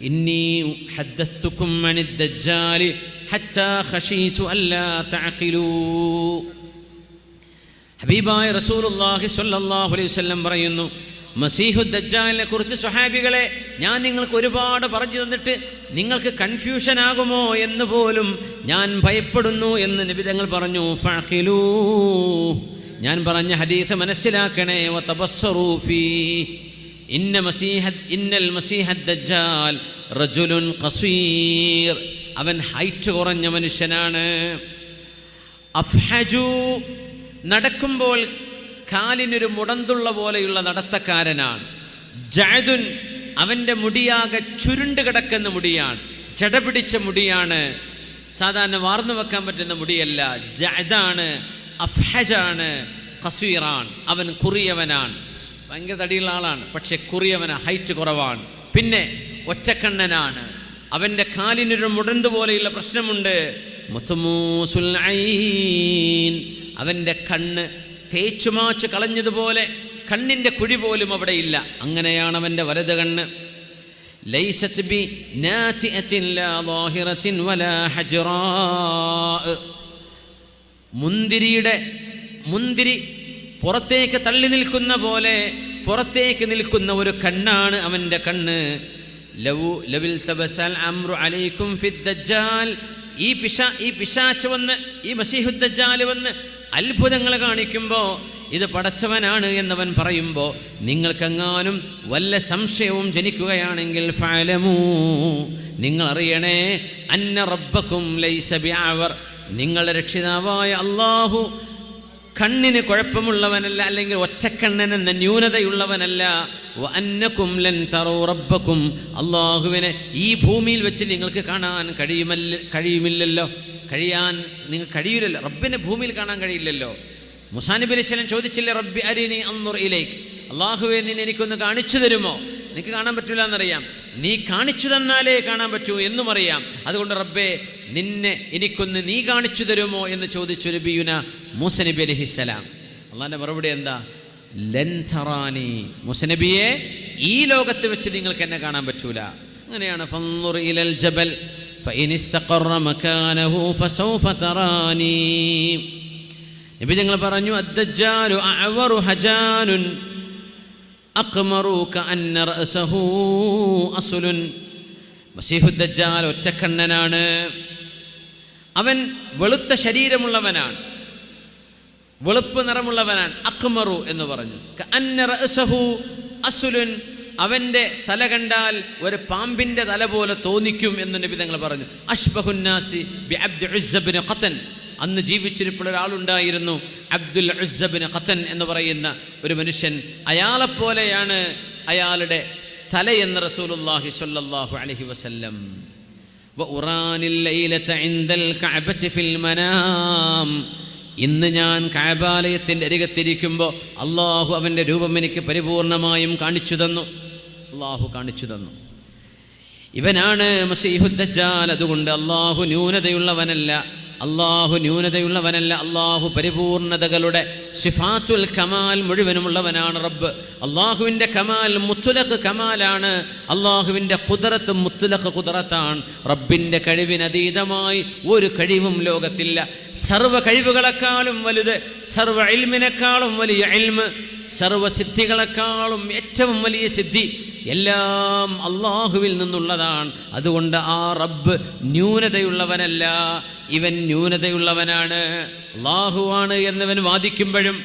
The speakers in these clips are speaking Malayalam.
ഇന്നി ഹദ്ദസ്തുകും അനിദ് ദജ്ജാലി ഹത്താ ഖശീതു അല്ലാ തഅഖിലൂ. ഹബീബായ റസൂലുള്ളാഹി സ്വല്ലല്ലാഹു അലൈഹി വസല്ലം പറയുന്നു, മസീഹു ദജ്ജാലിനെ കുറിച്ച് സ്വഹാബികളെ ഞാൻ നിങ്ങൾക്ക് ഒരുപാട് പറഞ്ഞു തന്നിട്ട് നിങ്ങൾക്ക് കൺഫ്യൂഷൻ ആകുമോ എന്ന് പോലും ഞാൻ ഭയപ്പെടുന്നു എന്ന് നബി തങ്ങൾ പറഞ്ഞു. ഫഅഖിലൂ, ഞാൻ പറഞ്ഞ ഹദീസ് മനസ്സിലാക്കണേ. വതബസ്സറൂ ഫീ ഇന്നൽ മസീഹദ് ദജ്ജാൽ റജുലുൻ ഖസീർ, അവൻ ഹൈറ്റ് കുറഞ്ഞ മനുഷ്യനാണ്. അഫ്ഹജു, നടക്കുമ്പോൾ കാലിനൊരു മുടന്തുള്ള പോലെയുള്ള നടത്തക്കാരനാണ്. ജഅദുൻ, അവൻ്റെ മുടിയാകെ ചുരുണ്ട് കിടക്കുന്ന മുടിയാണ്, ജട പിടിച്ച മുടിയാണ്, സാധാരണ വാർന്നു വെക്കാൻ പറ്റുന്ന മുടിയല്ല. ജഅദാണ്, അഫ്ഹജാണ്, ഖസീറാൻ, അവൻ കുറിയവനാണ്. ഭയങ്കര തടിയുള്ള ആളാണ്, പക്ഷെ കുറിയവനാണ്, ഹൈറ്റ് കുറവാണ്. പിന്നെ ഒറ്റക്കണ്ണനാണ്, അവൻ്റെ കാലിനൊരു മുടന്ത് പോലെയുള്ള പ്രശ്നമുണ്ട്. മുത്മൂസുൽ ഐൻ, അവൻ്റെ കണ്ണ് തേച്ചുമാച്ച് കളഞ്ഞതുപോലെ കണ്ണിൻ്റെ കുഴി പോലും അവിടെ ഇല്ല, അങ്ങനെയാണ് അവൻ്റെ വലത് കണ്ണ്. ലൈസത് ബി നാതിഅത്തിൻ ലാ ളാഹിറത്തിൻ വലാ ഹജ്റാ, മുന്തിരി പുറത്തേക്ക് തള്ളി നിൽക്കുന്ന പോലെ പുറത്തേക്ക് നിൽക്കുന്ന ഒരു കണ്ണാണ് അവൻ്റെ കണ്ണ്. ലവിൽ തബസൽ അംറു അലൈക്കും ഫിദ് ദജ്ജാൽ, ഈ പിശാച് വന്ന്, ഈ മസീഹുദ് ദജ്ജാൽ വന്ന് അത്ഭുതങ്ങൾ കാണിക്കുമ്പോൾ ഇത് പടച്ചവനാണ് എന്നവൻ പറയുമ്പോൾ നിങ്ങൾക്കെങ്ങാനും വല്ല സംശയവും ജനിക്കുകയാണെങ്കിൽ ഫഅലമൂ, നിങ്ങൾ അറിയണേ, അന്ന റബ്ബക്കും ലൈസ ബിഅവർ, നിങ്ങളുടെ രക്ഷിതാവായ അല്ലാഹു കണ്ണിന് കുഴപ്പമുള്ളവനല്ല, അല്ലെങ്കിൽ ഒറ്റക്കണ്ണനെന്ന ന്യൂനതയുള്ളവനല്ല. വഅന്നകും ലൻ തറൂ റബ്ബക്കും, അല്ലാഹുവിനെ ഈ ഭൂമിയിൽ വെച്ച് നിങ്ങൾക്ക് കാണാൻ കഴിയില്ലല്ലോ, റബ്ബിനെ ഭൂമിയിൽ കാണാൻ കഴിയില്ലല്ലോ. മൂസാ നബി അലൈഹി സ്വലാം ചോദിച്ചില്ലേ, റബ്ബി അരിനി അൻദുർ ഇലൈക്, അല്ലാഹുവേ നിന്നെ എനിക്കൊന്ന് കാണിച്ചു തരുമോ? എനിക്ക് കാണാൻ പറ്റില്ല എന്നറിയാം, നീ കാണിച്ചു തന്നാലേ കാണാൻ പറ്റൂ എന്നും അറിയാം. അതുകൊണ്ട് റബ്ബേ നിന്നെ എനിക്കൊന്ന് നീ കാണിച്ചു തരുമോ എന്ന് ചോദിച്ചു നബിയുന മൂസ നബി അലൈഹിസ്സലാം. അള്ളാഹിൻ്റെ മറുപടി എന്താ? ലൻ തറാനി, മൂസ നബിയെ ഈ ലോകത്ത് വെച്ച് നിങ്ങൾക്ക് എന്നെ കാണാൻ പറ്റൂല. അങ്ങനെയാണ് ഫൻദുർ ഇലൽ ജബൽ ഫഇൻ ഇസ്തഖറ മകാനഹു ഫസൗഫ തറാനി. നബി ഞങ്ങൾ പറഞ്ഞു, അദ്ദജ്ജാലു അഅവറു ഹജാനുൻ അഖ്മറു കഅന്ന റഅസഹു അസ്ലുൻ, മസീഹുദ് ദജ്ജാൽ ഒറ്റക്കണ്ണനാണ്, അവൻ വെളുത്ത ശരീരമുള്ളവനാണ്, വെളുപ്പ് നിറമുള്ളവനാണ്. അഖ്മറു എന്ന് പറഞ്ഞു. കഅന്ന റഅസഹു അസ്ലുൻ, അവൻ്റെ തല കണ്ടാൽ ഒരു പാമ്പിൻ്റെ തല പോലെ തോന്നിക്കും എന്ന് നബി തങ്ങൾ പറഞ്ഞു. അഷ്ബഹുന്നാസി ബി അബ്ദുൽ ഉസ്സ ബിൻ ഖതൻ, അന്ന് ജീവിച്ചിരിപ്പോൾ ഒരാളുണ്ടായിരുന്നു, അബ്ദുൽ ഉസ്സ ബിൻ ഖതൻ എന്ന് പറയുന്ന ഒരു മനുഷ്യൻ. അയാളെപ്പോലെയാണ് അയാളുടെ തലയെന്ന് റസൂലുള്ളാഹി സ്വല്ലല്ലാഹു അലൈഹി വസല്ലം. വഉറാനിൽ ലൈലത ഇൻദൽ കഅബതി ഫിൽ മനാം, ഇന്ന് ഞാൻ കഅബാലയത്തിൻ്റെ അരികത്തിരിക്കുമ്പോൾ അള്ളാഹു അവൻ്റെ രൂപം എനിക്ക് പരിപൂർണമായും കാണിച്ചു തന്നു. അള്ളാഹു കാണിച്ചു തന്നു. ഇവനാണ് മസീഹുദ് ദജ്ജാൽ. അതുകൊണ്ട് അള്ളാഹു ന്യൂനതയുള്ളവനല്ല, അള്ളാഹു പരിപൂർണതകളുടെ സിഫാത്തുൽ കമാൽ മുഴുവനുമുള്ളവനാണ് റബ്ബ്. അള്ളാഹുവിൻ്റെ കമാൽ മുത്ലഖ് കമാലാണ്, അള്ളാഹുവിൻ്റെ ഖുദ്റത്ത് മുത്ലഖ് ഖുദ്റത്താണ്. റബ്ബിൻ്റെ കഴിവിനതീതമായി ഒരു കഴിവും ലോകത്തില്ല. സർവ്വ കഴിവുകളെക്കാളും വലുത്, സർവ്വ ഇൽമിനേക്കാളും വലിയ ഇൽമ്, സർവ്വ സിദ്ധികളെക്കാളും ഏറ്റവും വലിയ സിദ്ധി എല്ലാം അള്ളാഹുവിൽ നിന്നുള്ളതാണ്. അതുകൊണ്ട് ആ റബ്ബ് ന്യൂനതയുള്ളവനല്ല, ഇവൻ ന്യൂനതയുള്ളവനാണ്. അള്ളാഹുവാണ് എന്നവൻ വാദിക്കുമ്പോഴും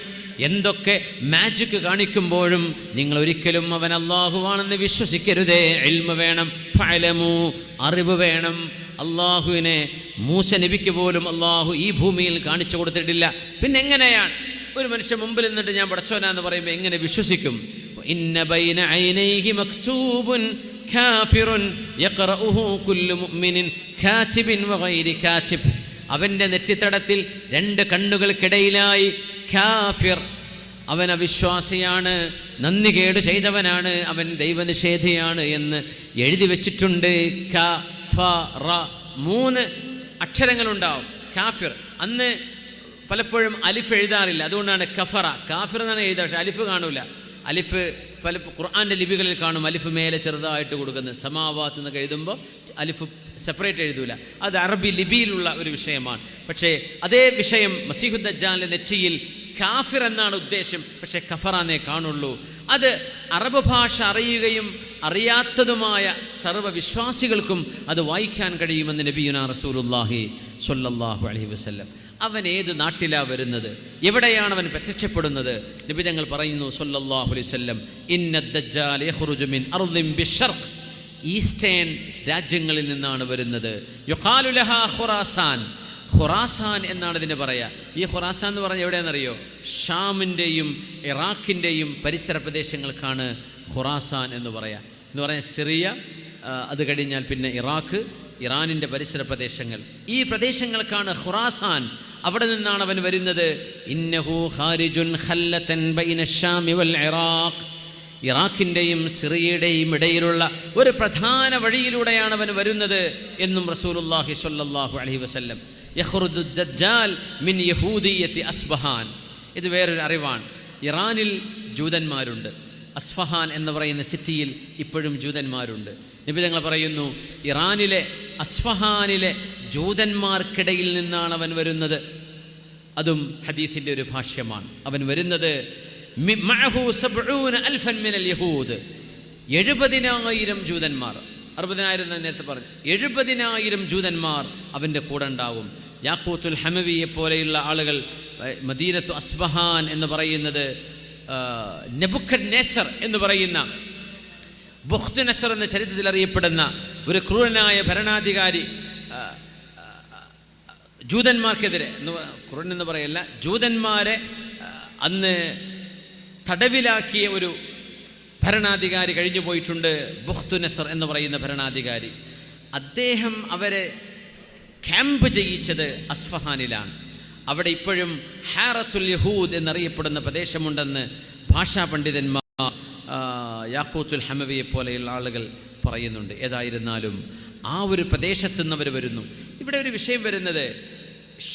എന്തൊക്കെ മാജിക് കാണിക്കുമ്പോഴും നിങ്ങൾ ഒരിക്കലും അവൻ അള്ളാഹുവാണെന്ന് വിശ്വസിക്കരുതേ. ഇൽമ വേണം, ഫഅലമു, അറിവ് വേണം. അള്ളാഹുവിനെ മൂസ നബിക്ക് പോലും അള്ളാഹു ഈ ഭൂമിയിൽ കാണിച്ചു കൊടുത്തിട്ടില്ല. പിന്നെ എങ്ങനെയാണ് ഒരു മനുഷ്യൻ മുമ്പിൽ നിന്നിട്ട് ഞാൻ പടച്ചവനാന്ന് പറയുമ്പോൾ എങ്ങനെ വിശ്വസിക്കും? ഇന്ന ബൈന ഐനൈഹി മക്തൂബുൻ കാഫിറുൻ യഖറഉഹു കുല്ലു മുഅ്മിനിൻ കാതിബിൻ വഗൈരി കാതിബ്, അവൻ്റെ നെറ്റിത്തടത്തിൽ രണ്ട് കണ്ണുകൾക്കിടയിലായി കാഫിർ, അവൻ അവിശ്വാസിയാണ്, നന്ദികേട് ചെയ്തവനാണ്, അവൻ ദൈവനിഷേധിയാണ് എന്ന് എഴുതി വെച്ചിട്ടുണ്ട്. മൂന്ന് അക്ഷരങ്ങളുണ്ടാവും. കാഫിർ, അന്ന് പലപ്പോഴും അലിഫ് എഴുതാറില്ല, അതുകൊണ്ടാണ് കഫറ, കാഫിർ എന്നാണ് എഴുതുക, പക്ഷെ അലിഫ് കാണൂല. അലിഫ് പല ഖുർആൻ്റെ ലിപികളിൽ കാണും അലിഫ് മേലെ ചെറുതായിട്ട് കൊടുക്കുന്നത്. സമാവാത്ത് എന്നൊക്കെ എഴുതുമ്പോൾ അലിഫ് സെപ്പറേറ്റ് എഴുതൂല. അത് അറബി ലിപിയിലുള്ള ഒരു വിഷയമാണ്. പക്ഷേ അതേ വിഷയം മസീഹു ദജ്ജാലിൻ്റെ നെറ്റിയിൽ കാഫിർ എന്നാണ് ഉദ്ദേശം, പക്ഷേ കഫറാന്നേ കാണുള്ളൂ. അത് അറബ് ഭാഷ അറിയുകയും അറിയാത്തതുമായ സർവ്വവിശ്വാസികൾക്കും അത് വായിക്കാൻ കഴിയുമെന്ന് നബിയുനാ റസൂലുള്ളാഹി സ്വല്ലല്ലാഹു അലൈഹി വസല്ലം. അവൻ ഏത് നാട്ടിലാണ് വരുന്നത്, എവിടെയാണ് അവൻ പ്രത്യക്ഷപ്പെടുന്നത്? നബി തങ്ങൾ പറയുന്നു സ്വല്ലല്ലാഹു അലൈഹി വസല്ലം, ഇന്ന ദജ്ജാൽ യഖ്റുജു മിൻ അർദിൻ ബിശ്ശർഖ്, ഈസ്റ്റേൺ രാജ്യങ്ങളിൽ നിന്നാണ് വരുന്നത്. യുഖാലു ലഹാ ഖുറാസാൻ, ഖുറാസാൻ എന്നാണ് ഇതിന് പറയുക. ഈ ഖുറാസാൻ എന്ന് പറഞ്ഞാൽ എവിടെയാണെന്നറിയോ? ഷാമിൻ്റെയും ഇറാഖിൻ്റെയും പരിസര പ്രദേശങ്ങൾക്കാണ് ഖുറാസാൻ എന്ന് പറയുക. എന്ന് പറഞ്ഞാൽ സിറിയ, അത് കഴിഞ്ഞാൽ പിന്നെ ഇറാഖ്, ഇറാനിൻ്റെ പരിസര പ്രദേശങ്ങൾ, ഈ പ്രദേശങ്ങൾക്കാണ് ഖുറാസാൻ. അവിടെ നിന്നാണ് അവൻ വരുന്നത്. ഇന്നഹു ഖാരിജുൻ ഖല്ലതൻ ബൈന ശാമി വൽ ഇറാഖ്, ഇറാഖിൻ്റെയും സിറിയയുടെയും ഇടയിലുള്ള ഒരു പ്രധാന വഴിയിലൂടെയാണ് അവൻ വരുന്നത് എന്നും റസൂലുള്ളാഹി സ്വല്ലല്ലാഹു അലൈഹി വസല്ലം. യഖ്റുജു ദജ്ജാൽ മിൻ യഹൂദിയ്യത്തി അസ്ബഹാൻ. ഇത് വേറൊരു അറിവാണ്. ഇറാനിൽ ജൂതന്മാരുണ്ട്. അസ്ഫഹാൻ എന്ന് പറയുന്ന സിറ്റിയിൽ ഇപ്പോഴും ജൂതന്മാരുണ്ട്. നബി തങ്ങൾ പറയുന്നു, ഇറാനിലെ അസ്ഫഹാനിലെ ജൂതന്മാർക്കിടയിൽ നിന്നാണ് അവൻ വരുന്നത്. അതും ഹദീസിൻ്റെ ഒരു ഭാഷ്യമാണ്. അവൻ വരുന്നത് 70,000 ജൂതന്മാർ, 60,000 നേരത്തെ പറഞ്ഞു, 70,000 ജൂതന്മാർ അവൻ്റെ കൂടെ ഉണ്ടാവും. യാഖൂത്തുൽ ഹമവിയെ പോലെയുള്ള ആളുകൾ, മദീനത്തു അസ്ബഹാൻ എന്ന് പറയുന്നത് നെബുക്കദ്നേസർ എന്ന് പറയുന്ന, ബുഖ്തുനസർ എന്ന ചരിത്രത്തിൽ അറിയപ്പെടുന്ന ഒരു ക്രൂരനായ ഭരണാധികാരി ജൂതന്മാർക്കെതിരെ, ക്രൂരൻ എന്ന് പറയല്ല, ജൂതന്മാരെ അന്ന് തടവിലാക്കിയ ഒരു ഭരണാധികാരി കഴിഞ്ഞു പോയിട്ടുണ്ട്, ബുഖ്തുനസർ എന്ന് പറയുന്ന ഭരണാധികാരി. അദ്ദേഹം അവരെ ക്യാമ്പ് ചെയ്യിച്ചത് അസ്ഫഹാനിലാണ്. അവിടെ ഇപ്പോഴും ഹാറത്തുൽ യഹൂദ് എന്നറിയപ്പെടുന്ന പ്രദേശമുണ്ടെന്ന് ഭാഷാ പണ്ഡിതന്മാർ യാഖൂത്തുൽ ഹമവിയെ പോലെയുള്ള ആളുകൾ പറയുന്നുണ്ട്. ഏതായിരുന്നാലും ആ ഒരു പ്രദേശത്തു നിന്ന് അവർ വരുന്നു. ഇവിടെ ഒരു വിഷയം വരുന്നത്,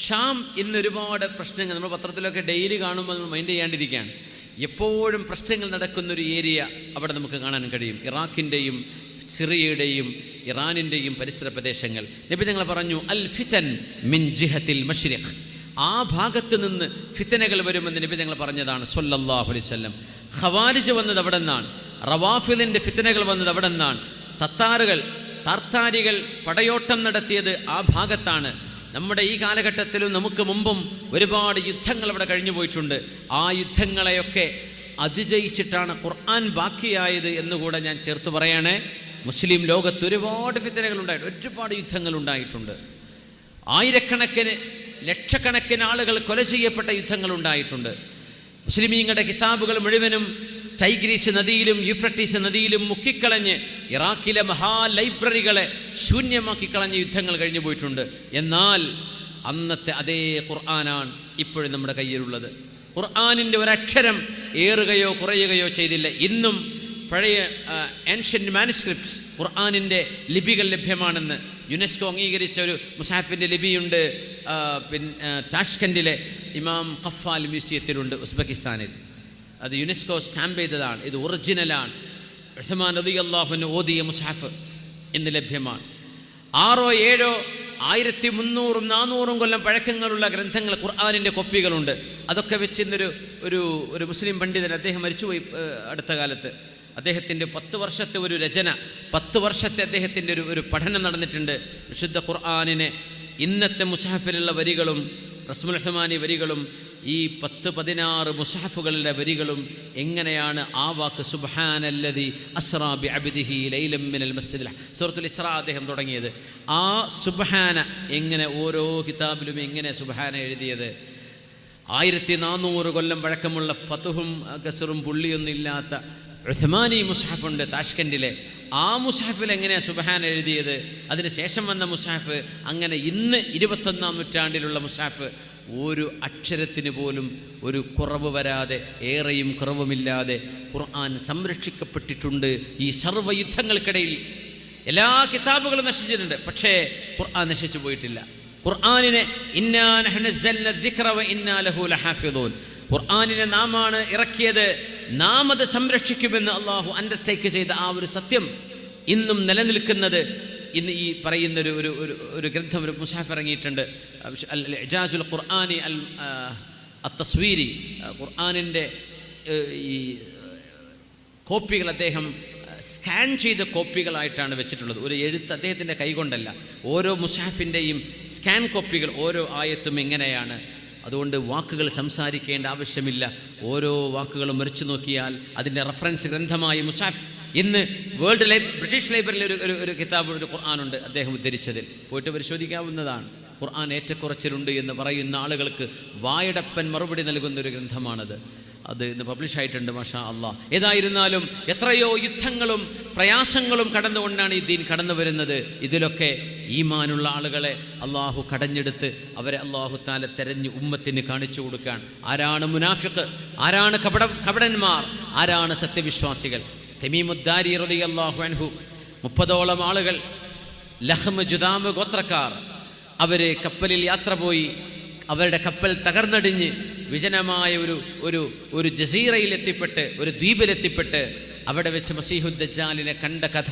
ഷാം ഇന്നൊരുപാട് പ്രശ്നങ്ങൾ നമ്മൾ പത്രത്തിലൊക്കെ ഡെയിലി കാണുമ്പോൾ നമ്മൾ മൈൻഡ് ചെയ്യാണ്ടിരിക്കുകയാണ്. എപ്പോഴും പ്രശ്നങ്ങൾ നടക്കുന്നൊരു ഏരിയ അവിടെ നമുക്ക് കാണാൻ കഴിയും. ഇറാഖിൻ്റെയും സിറിയയുടെയും ഇറാനിൻ്റെയും പരിസര പ്രദേശങ്ങൾ. നബി തങ്ങൾ പറഞ്ഞു, അൽ ഫിതൻ മിൻ ജിഹത്തിൽ മശ്രിഖ്, ആ ഭാഗത്ത് നിന്ന് ഫിത്തനകൾ വരുമെന്ന് നബി തങ്ങൾ പറഞ്ഞതാണ് സ്വല്ലല്ലാഹു അലൈഹി വസല്ലം. ഖവാരിജ് വന്നത് അവിടെ നിന്നാണ്, റവാഫിദിൻ്റെ ഫിത്തനകൾ വന്നത് അവിടെ നിന്നാണ്, താർത്താരികൾ പടയോട്ടം നടത്തിയത് ആ ഭാഗത്താണ്. നമ്മുടെ ഈ കാലഘട്ടത്തിലും നമുക്ക് മുമ്പും ഒരുപാട് യുദ്ധങ്ങൾ അവിടെ കഴിഞ്ഞു പോയിട്ടുണ്ട്. ആ യുദ്ധങ്ങളെയൊക്കെ അതിജയിച്ചിട്ടാണ് ഖുർആൻ ബാക്കിയായത് എന്നുകൂടെ ഞാൻ ചേർത്ത് പറയണേ. മുസ്ലിം ലോകത്ത് ഒരുപാട് ഫിത്തനകൾ ഉണ്ടായിട്ടുണ്ട്, ഒരുപാട് യുദ്ധങ്ങൾ ഉണ്ടായിട്ടുണ്ട്. ആയിരക്കണക്കിന് ലക്ഷക്കണക്കിന് ആളുകൾ കൊല ചെയ്യപ്പെട്ട യുദ്ധങ്ങൾ ഉണ്ടായിട്ടുണ്ട്. മുസ്ലിമീങ്ങളുടെ കിതാബുകൾ മുഴുവനും ടൈഗ്രീസ് നദിയിലും യൂഫ്രട്ടീസ് നദിയിലും മുക്കിക്കളഞ്ഞ് ഇറാഖിലെ മഹാ ലൈബ്രറികളെ ശൂന്യമാക്കി കളഞ്ഞ യുദ്ധങ്ങൾ കഴിഞ്ഞു പോയിട്ടുണ്ട്. എന്നാൽ അന്നത്തെ അതേ ഖുർആനാണ് ഇപ്പോഴും നമ്മുടെ കയ്യിലുള്ളത്. ഖുർആനിൻ്റെ ഒരക്ഷരം ഏറുകയോ കുറയുകയോ ചെയ്തില്ല. ഇന്നും പഴയ ഏൻഷ്യൻ്റ് മാനുസ്ക്രിപ്റ്റ്സ്, ഖുർആനിൻ്റെ ലിപികൾ ലഭ്യമാണെന്ന് യുനെസ്കോ അംഗീകരിച്ച ഒരു മുസാഫിൻ്റെ ലിപിയുണ്ട്. ടാഷ്കൻഡിലെ ഇമാം ഖഫാൽ മ്യൂസിയത്തിലുണ്ട് ഉസ്ബെക്കിസ്ഥാനിൽ. അത് യുനെസ്കോ സ്റ്റാമ്പ് ചെയ്തതാണ്. ഇത് ഒറിജിനലാണ്. ഉസ്മാൻ റളിയല്ലാഹു അൻഹു ഓതിയ മുസ്ഹഫ് ഇന്ന് ലഭ്യമാണ്. 6 or 7 1300 400 കൊല്ലം പഴക്കങ്ങളുള്ള ഗ്രന്ഥങ്ങൾ, ഖുർആനിൻ്റെ കോപ്പികളുണ്ട്. അതൊക്കെ വെച്ച് ഇന്നൊരു ഒരു മുസ്ലിം പണ്ഡിതൻ, അദ്ദേഹം മരിച്ചുപോയി അടുത്ത കാലത്ത്, അദ്ദേഹത്തിൻ്റെ 10 വർഷത്തെ ഒരു രചന, 10 വർഷത്തെ അദ്ദേഹത്തിൻ്റെ ഒരു പഠനം നടന്നിട്ടുണ്ട്. വിശുദ്ധ ഖുർആനിനെ ഇന്നത്തെ മുസ്ഹഫിലുള്ള വരികളും റസ്മുൽ ഉസ്മാനി വരികളും ഈ 10-16 മുസ്ഹഫുകളുടെ വരികളും എങ്ങനെയാണ് ആ വാക്ക് സുബ്ഹാനല്ലദി അസ്റാ ബിഅബ്ദിഹി ലൈലൻ മിനൽ മസ്ജിദിൽ സൂറത്തുൽ ഇസ്രാ അദ്ദേഹം തുടങ്ങിയത്. ആ സുബ്ഹാന എങ്ങനെ ഓരോ കിതാബിലും എങ്ങനെ സുബ്ഹാന എഴുതിയത്. 1400 കൊല്ലം പഴക്കമുള്ള ഫതുഹും കസറും പുള്ളിയൊന്നുമില്ലാത്ത ഉസ്മാനി മുസ്ഹഫുണ്ട് താഷ്കൻഡിലെ. ആ മുസ്ഹഫിൽ എങ്ങനെയാണ് സുബ്ഹാന എഴുതിയത്. അതിനുശേഷം വന്ന മുസ്ഹഫ്, അങ്ങനെ ഇന്ന് 21-ാം നൂറ്റാണ്ടിലുള്ള മുസ്ഹഫ് ഒരു അക്ഷരത്തിന് പോലും ഒരു കുറവ് വരാതെ, ഏറെയും കുറവുമില്ലാതെ ഖുർആൻ സംരക്ഷിക്കപ്പെട്ടിട്ടുണ്ട്. ഈ സർവ്വയുദ്ധങ്ങൾക്കിടയിൽ എല്ലാ കിതാബുകളും നശിച്ചിട്ടുണ്ട്, പക്ഷേ ഖുർആൻ നശിച്ചു പോയിട്ടില്ല. ഖുർആനിനെ ഇന്നാ നഹ്നു നസ്സൽന ദിക്റ വ ഇന്നാ ലഹു ലഹാഫിദൂൻ, ഖുർആനിനെ നാമാണ് ഇറക്കിയത്, നാം അത് സംരക്ഷിക്കുമെന്ന് അള്ളാഹു അണ്ടർടേക്ക് ചെയ്ത ആ ഒരു സത്യം ഇന്നും നിലനിൽക്കുന്നത്. ഇന്ന് ഈ പറയുന്ന ഒരു ഗ്രന്ഥം, ഒരു മുസാഫ് ഇറങ്ങിയിട്ടുണ്ട്, ഇജാസുൽ ഖുർആനി അത്തസ്വീരി. ഖുർആനിൻ്റെ ഈ കോപ്പികൾ അദ്ദേഹം സ്കാൻ ചെയ്ത കോപ്പികളായിട്ടാണ് വെച്ചിട്ടുള്ളത്. ഒരു എഴുത്ത് അദ്ദേഹത്തിൻ്റെ കൈകൊണ്ടല്ല. ഓരോ മുസാഫിൻ്റെയും സ്കാൻ കോപ്പികൾ, ഓരോ ആയത്തും എങ്ങനെയാണ്. അതുകൊണ്ട് വാക്കുകൾ സംസാരിക്കേണ്ട ആവശ്യമില്ല. ഓരോ വാക്കുകളും മറിച്ചു നോക്കിയാൽ അതിൻ്റെ റെഫറൻസ് ഗ്രന്ഥമായ മുസാഫ്. ഇന്ന് ബ്രിട്ടീഷ് ലൈബ്രറിയിൽ ഒരു കിതാബ്, ഒരു ഖുർആനുണ്ട് അദ്ദേഹം ഉദ്ധരിച്ചതിൽ. പോയിട്ട് പരിശോധിക്കാവുന്നതാണ്. ഖുർആൻ ഏറ്റക്കുറച്ചിലുണ്ട് എന്ന് പറയുന്ന ആളുകൾക്ക് വായടപ്പൻ മറുപടി നൽകുന്ന ഒരു ഗ്രന്ഥമാണത്. അത് ഇന്ന് പബ്ലിഷായിട്ടുണ്ട്, മാഷാ അള്ളാഹ്. ഏതായിരുന്നാലും എത്രയോ യുദ്ധങ്ങളും പ്രയാസങ്ങളും കടന്നുകൊണ്ടാണ് ഈ ദീൻ കടന്നു വരുന്നത്. ഇതിലൊക്കെ ഈമാനുള്ള ആളുകളെ അള്ളാഹു കടഞ്ഞെടുത്ത് അവരെ അള്ളാഹു താല തെരഞ്ഞ് ഉമ്മത്തിന് കാണിച്ചു കൊടുക്കാൻ. ആരാണ് മുനാഫിഖ്, ആരാണ് കപടന്മാർ, ആരാണ് സത്യവിശ്വാസികൾ. തമീമുദ്ദാരി റളിയല്ലാഹു അൻഹു 30ഓളം ആളുകൾ, ലഹ്മ് ജുദാമ് ഗോത്രക്കാർ, അവർ കപ്പലിൽ യാത്ര പോയി. അവരുടെ കപ്പൽ തകർന്നടിഞ്ഞ് വിജനമായ ഒരു ജസീറയിൽ എത്തിപ്പെട്ട്, ഒരു ദ്വീപിലെത്തിപ്പെട്ട് അവിടെ വെച്ച് മസീഹുദ് ദജ്ജാലിനെ കണ്ട കഥ